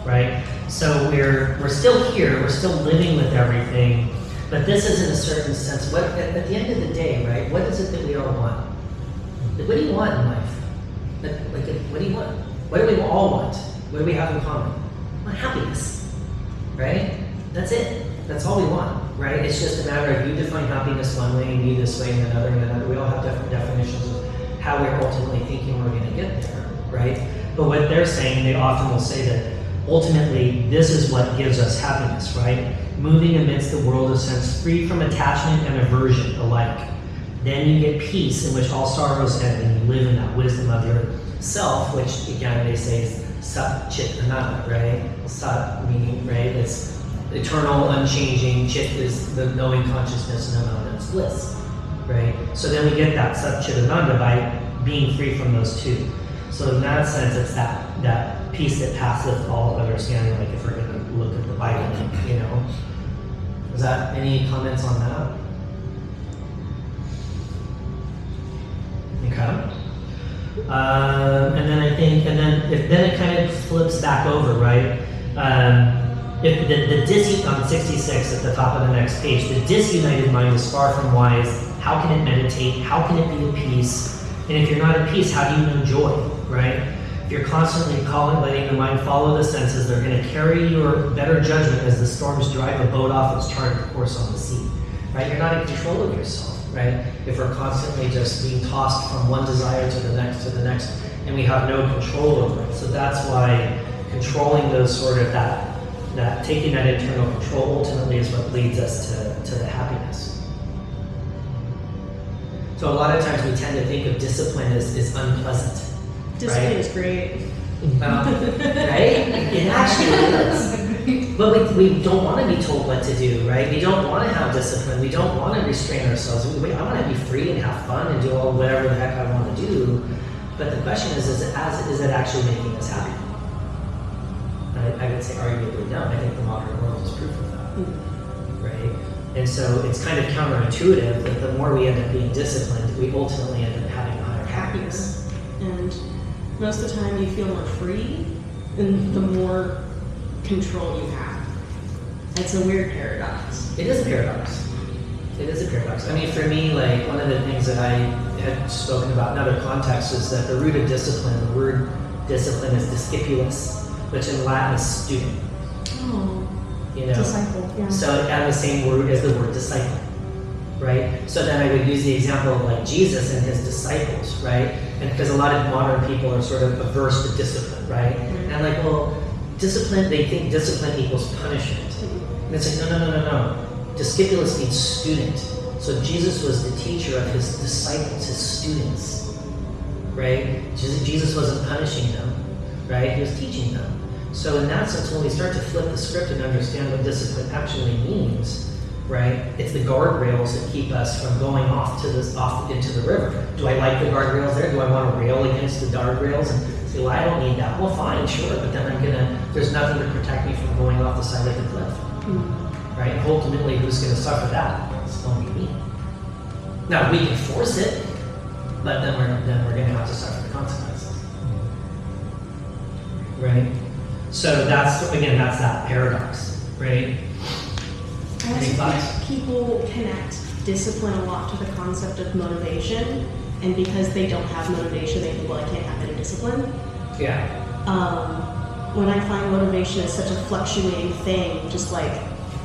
right? So we're still here, we're still living with everything, but this is in a certain sense, what at the end of the day, right, what is it that we all want? Like, what do you want in life? What do you want? What do we all want? What do we have in common? We want happiness, right? That's it. That's all we want, right? It's just a matter of you define happiness one way, and me this way, and another and another. We all have different definitions of how we're ultimately thinking we're going to get there, right? But what they're saying, they often will say that ultimately this is what gives us happiness, right? Moving amidst the world of sense, free from attachment and aversion alike. Then you get peace in which all sorrows end, and you live in that wisdom of yourself, which again they say is Sat Chit Ananda, right? Sat meaning, right? It's eternal, unchanging. Chit is the knowing consciousness, and Ananda is bliss, right? So then we get that Sat Chit Ananda by being free from those two. So in that sense, it's that peace that passeth all understanding. Like if we're going to look at the Bible, you know. Is that any comments on that? Okay. And then I think, then it kind of flips back over, right? If the on 66 at the top of the next page, the disunited mind is far from wise. How can it meditate? How can it be at peace? And if you're not at peace, how do you know joy, right? If you're constantly letting the mind follow the senses, they're going to carry your better judgment as the storms drive a boat off its charted course on the sea, right? You're not in control of yourself, right? If we're constantly just being tossed from one desire to the next, and we have no control over it. So that's why controlling those sort of that taking that internal control ultimately is what leads us to the happiness. So a lot of times we tend to think of discipline as unpleasant. Discipline right? is great. Right? It actually is. But we don't want to be told what to do, right? We don't want to have discipline. We don't want to restrain ourselves. I want to be free and have fun and do whatever the heck I want to do. But the question is it actually making us happy? I would say arguably no. I think the modern world is proof of that, right? And so it's kind of counterintuitive that the more we end up being disciplined, we ultimately end up having a higher happiness. And most of the time you feel more free, and the more control you have. It's a weird paradox. It is a paradox. It is a paradox. I mean, for me, like one of the things that I had spoken about in other contexts is that the root of discipline, the word discipline is discipulus, which in Latin is student. Oh, You know, disciple, yeah. so it has the same word as the word disciple, right? So then I would use the example of like Jesus and his disciples, right? And because a lot of modern people are sort of averse to discipline, right? And I'm like, well, discipline, they think discipline equals punishment. And it's like, no. Discipulus means student. So Jesus was the teacher of his disciples, his students, right? Jesus wasn't punishing them, right? He was teaching them. So in that sense, when we start to flip the script and understand what discipline actually means, right? It's the guardrails that keep us from going off into the river. Do I like the guardrails there? Do I want to rail against the guardrails and say, well, I don't need that? Well, fine, sure, but then there's nothing to protect me from going off the side of the cliff, right? And ultimately, who's going to suffer that? It's going to be me. Now, we can force it, but then we're going to have to suffer the consequences, right? So that's that paradox, right? I also think people connect discipline a lot to the concept of motivation, and because they don't have motivation, they think, well, I can't have any discipline. Yeah. When I find motivation is such a fluctuating thing, just like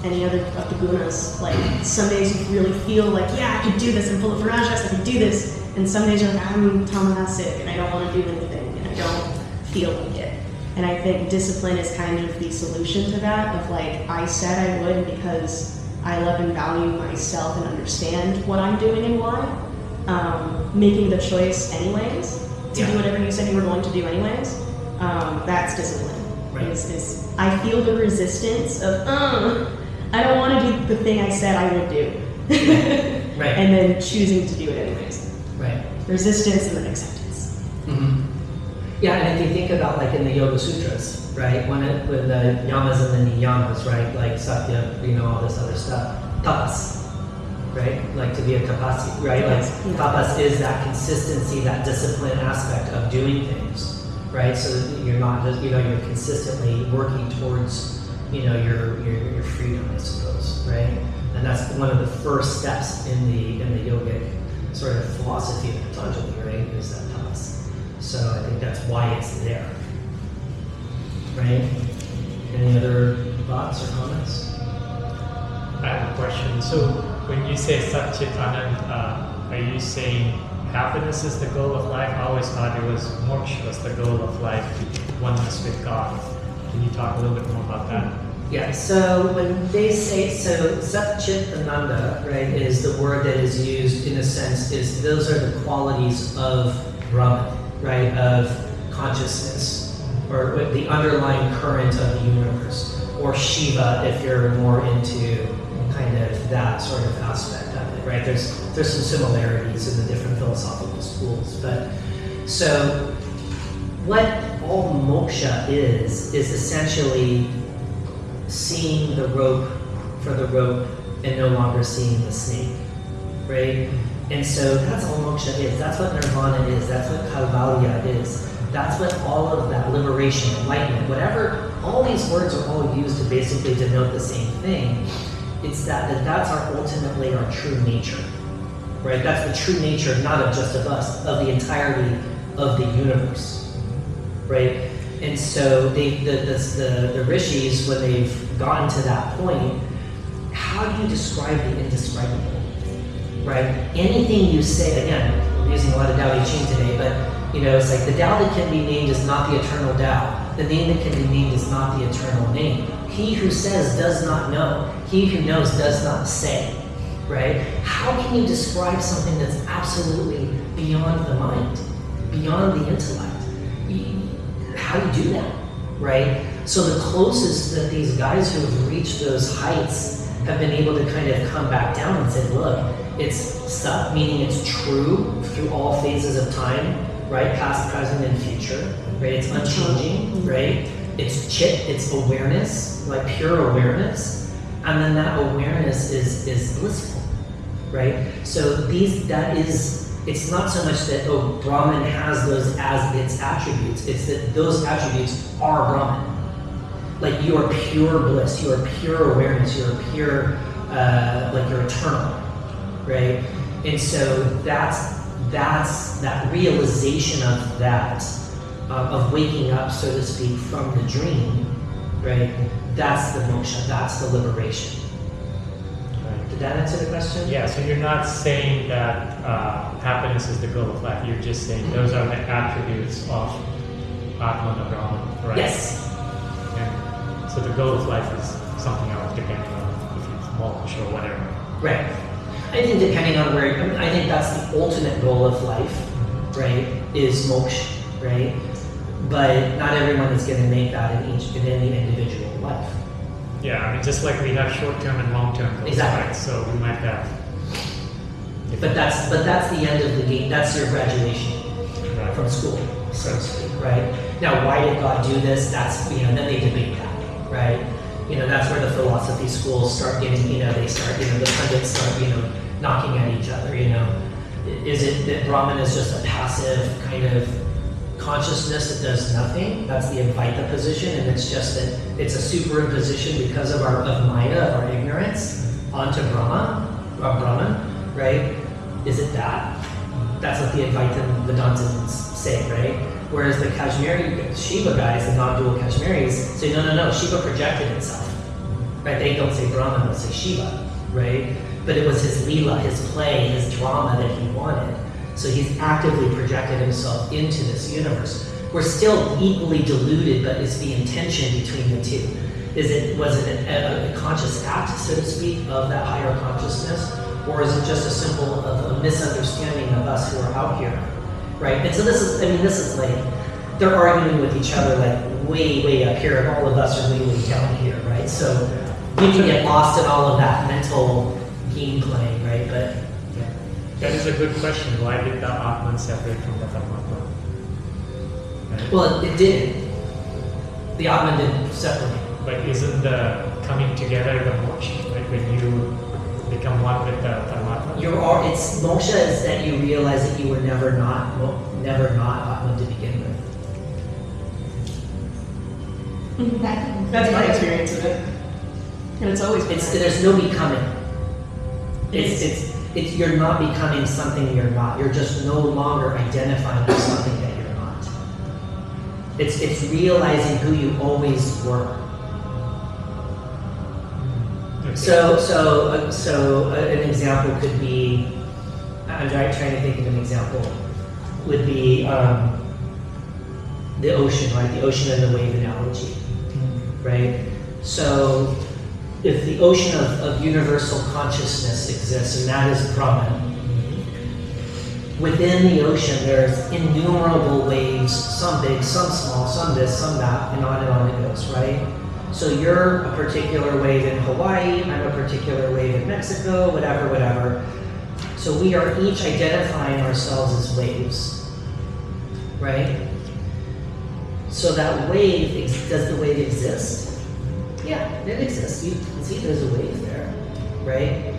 any other of the gunas, like some days you really feel like, yeah, I could do this, I'm full of rajas, I could do this, and some days you're like, I'm tamanasic, and I don't want to do anything, and I don't feel like it. And I think discipline is kind of the solution to that, of like, I said I would because I love and value myself and understand what I'm doing and why. Making the choice anyways, to do whatever you said you were going to do anyways, that's discipline. Right. Is I feel the resistance of, I don't want to do the thing I said I would do. Right. And then choosing to do it anyways. Right. Resistance and then acceptance. Mm-hmm. Yeah, and if you think about like in the Yoga Sutras, right, when the yamas and the niyamas, right, like satya, all this other stuff, tapas, right, like to be a tapasi, right, like tapas is that consistency, that discipline aspect of doing things, right, so that you're not just, you're consistently working towards, your freedom, I suppose, right, and that's one of the first steps in the yogic sort of philosophy of Patanjali, right, is that tapas. So I think that's why it's there, right? Any other thoughts or comments? I have a question. So when you say Sat Chit Anand, are you saying happiness is the goal of life? I always thought it was moksha was the goal of life, oneness with God. Can you talk a little bit more about that? Yeah, so when they say, Sat Chit Ananda, right, is the word that is used in a sense, is those are the qualities of Brahman, right, of consciousness, or the underlying current of the universe, or Shiva if you're more into kind of that sort of aspect of it, right? There's some similarities in the different philosophical schools, but so what all moksha is essentially seeing the rope for the rope and no longer seeing the snake, right? And so that's all moksha is. That's what nirvana is. That's what kaivalya is. That's what all of that liberation, enlightenment, whatever, all these words are all used to basically denote the same thing. It's that's ultimately our true nature, right? That's the true nature, not of just of us, of the entirety of the universe, right? And so the rishis, when they've gotten to that point, how do you describe the indescribable? Right? Anything you say, again, we're using a lot of Tao Te Ching today, but it's like the Tao that can be named is not the eternal Tao. The name that can be named is not the eternal name. He who says does not know. He who knows does not say. Right? How can you describe something that's absolutely beyond the mind, beyond the intellect? How do you do that? Right? So the closest that these guys who have reached those heights have been able to kind of come back down and say, look, it's sat, meaning it's true through all phases of time, right? Past, present, and future, right? It's unchanging, right? It's chit, it's awareness, like pure awareness. And then that awareness is blissful, right? So it's not so much that, Brahman has those as its attributes, it's that those attributes are Brahman. Like you are pure bliss, you are pure awareness, you are pure, like you're eternal, right? And so that's that realization of that, of waking up, so to speak, from the dream, right? That's the moksha, that's the liberation. Right. Did that answer the question? Yeah, so you're not saying that happiness is the goal of life. You're just saying those are the attributes of Atman or Brahman, right? Yes. And so the goal of life is something else, depending on if it's moksha or whatever. Right. I think depending on where, I think that's the ultimate goal of life, right? Is moksha, right? But not everyone is going to make that in any individual life. Yeah, I mean, just like we have short-term and long-term goals, Exactly. right? So we might have. But that's the end of the game. That's your graduation Right. from school, so to speak, right? Now, why did God do this? That's, then they debate that, right? That's where the philosophy schools start getting, the pundits start, knocking at each other, Is it that Brahman is just a passive kind of consciousness that does nothing? That's the Advaita position, and it's just that it's a superimposition because of Maya, of our ignorance, onto Brahman, right? Is it that? That's what the Advaita Vedantins say, right? Whereas the Kashmiri Shiva guys, the non-dual Kashmiris, say no, Shiva projected itself, right? They don't say Brahman, they'll say Shiva, right? But it was his lila, his play, his drama that he wanted. So he's actively projected himself into this universe. We're still equally deluded, but it's the intention between the two. Was it a conscious act, so to speak, of that higher consciousness? Or is it just a simple of a misunderstanding of us who are out here, right? And so this is like, they're arguing with each other like way, way up here, and all of us are way, way down here, right? So we can get lost in all of that mental game playing, right? But That is a good question. Why did the Atman separate from the Paramatma? Right? well, it didn't. The Atman didn't separate. But isn't the coming together the moksha? Like when you become one with the Paramatma? It's moksha is that you realize that you were never not Atman to begin with. That's my experience of it. And it's always been that. There's no becoming. It's you're not becoming something you're not. You're just no longer identifying with something that you're not. It's realizing who you always were. Okay. So an example could be, I'm trying to think of an example, would be the ocean, right? The ocean and the wave analogy, right? So if the ocean of universal consciousness exists, and that is Brahman, within the ocean there's innumerable waves, some big, some small, some this, some that, and on it goes, right? So you're a particular wave in Hawaii, I'm a particular wave in Mexico, whatever. So we are each identifying ourselves as waves, right? So that wave, does the wave exist? Yeah, it exists. You can see there's a wave there, right?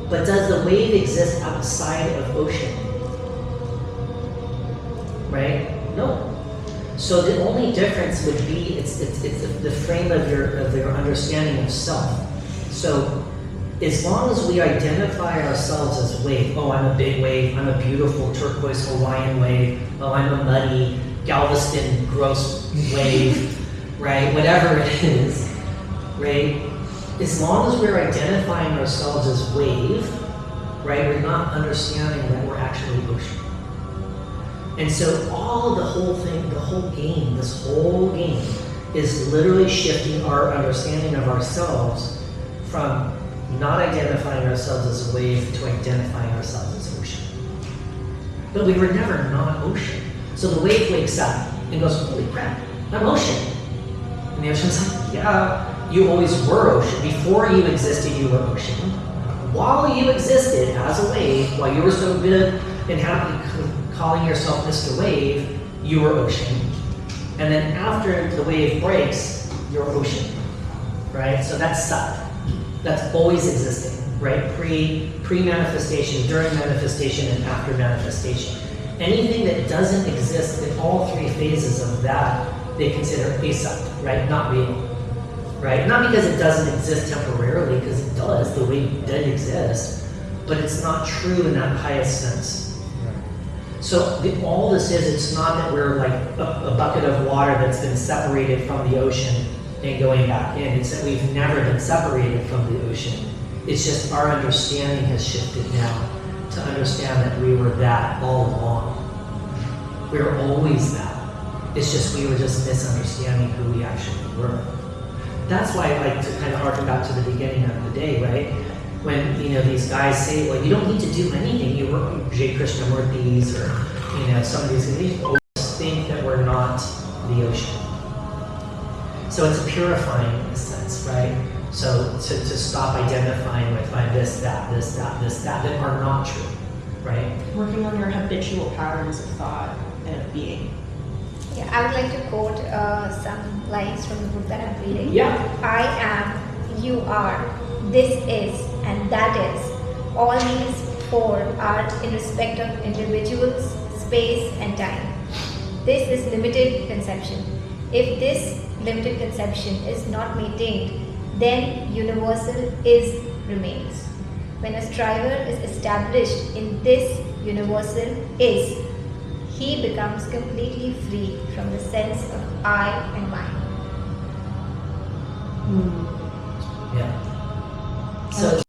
But does the wave exist outside of ocean? Right? No. So the only difference would be it's the frame of your understanding of self. So as long as we identify ourselves as wave, oh, I'm a big wave, I'm a beautiful turquoise Hawaiian wave, oh, I'm a muddy Galveston gross wave, right? Whatever it is, right? As long as we're identifying ourselves as wave, right, we're not understanding that we're actually ocean. And so this whole game is literally shifting our understanding of ourselves from not identifying ourselves as a wave to identifying ourselves as ocean. But we were never non-ocean. So the wave wakes up and goes, holy crap, I'm ocean. And the ocean's like, yeah, you always were ocean. Before you existed, you were ocean. While you existed as a wave, while you were so good and happy calling yourself Mr. Wave, you were ocean. And then after the wave breaks, you're ocean, right? So that's Sat. That's always existing, right? Pre-manifestation, during manifestation, and after manifestation. Anything that doesn't exist in all three phases of that, they consider asat, right? Not real, right? Not because it doesn't exist temporarily, because it does, the wave did exist, but it's not true in that highest sense. So all this is, it's not that we're like a bucket of water that's been separated from the ocean and going back in. It's that we've never been separated from the ocean. It's just our understanding has shifted now to understand that we were that all along. We were always that. It's just we were just misunderstanding who we actually were. That's why I like to kind of harken back to the beginning of the day, right? When these guys say, well, you don't need to do anything. You were J. Krishnamurtis or some of these always think that we're not the ocean. So it's purifying in a sense, right? So to stop identifying with this, that are not true, right? Working on your habitual patterns of thought and of being. Yeah, I would like to quote some lines from the book that I'm reading. Yeah. I am, you are, this is, and that is. All these four are in respect of individuals, space, and time. This is limited conception. If this limited conception is not maintained, then universal is remains. When a striver is established in this universal is, he becomes completely free from the sense of I and mine. Yeah. So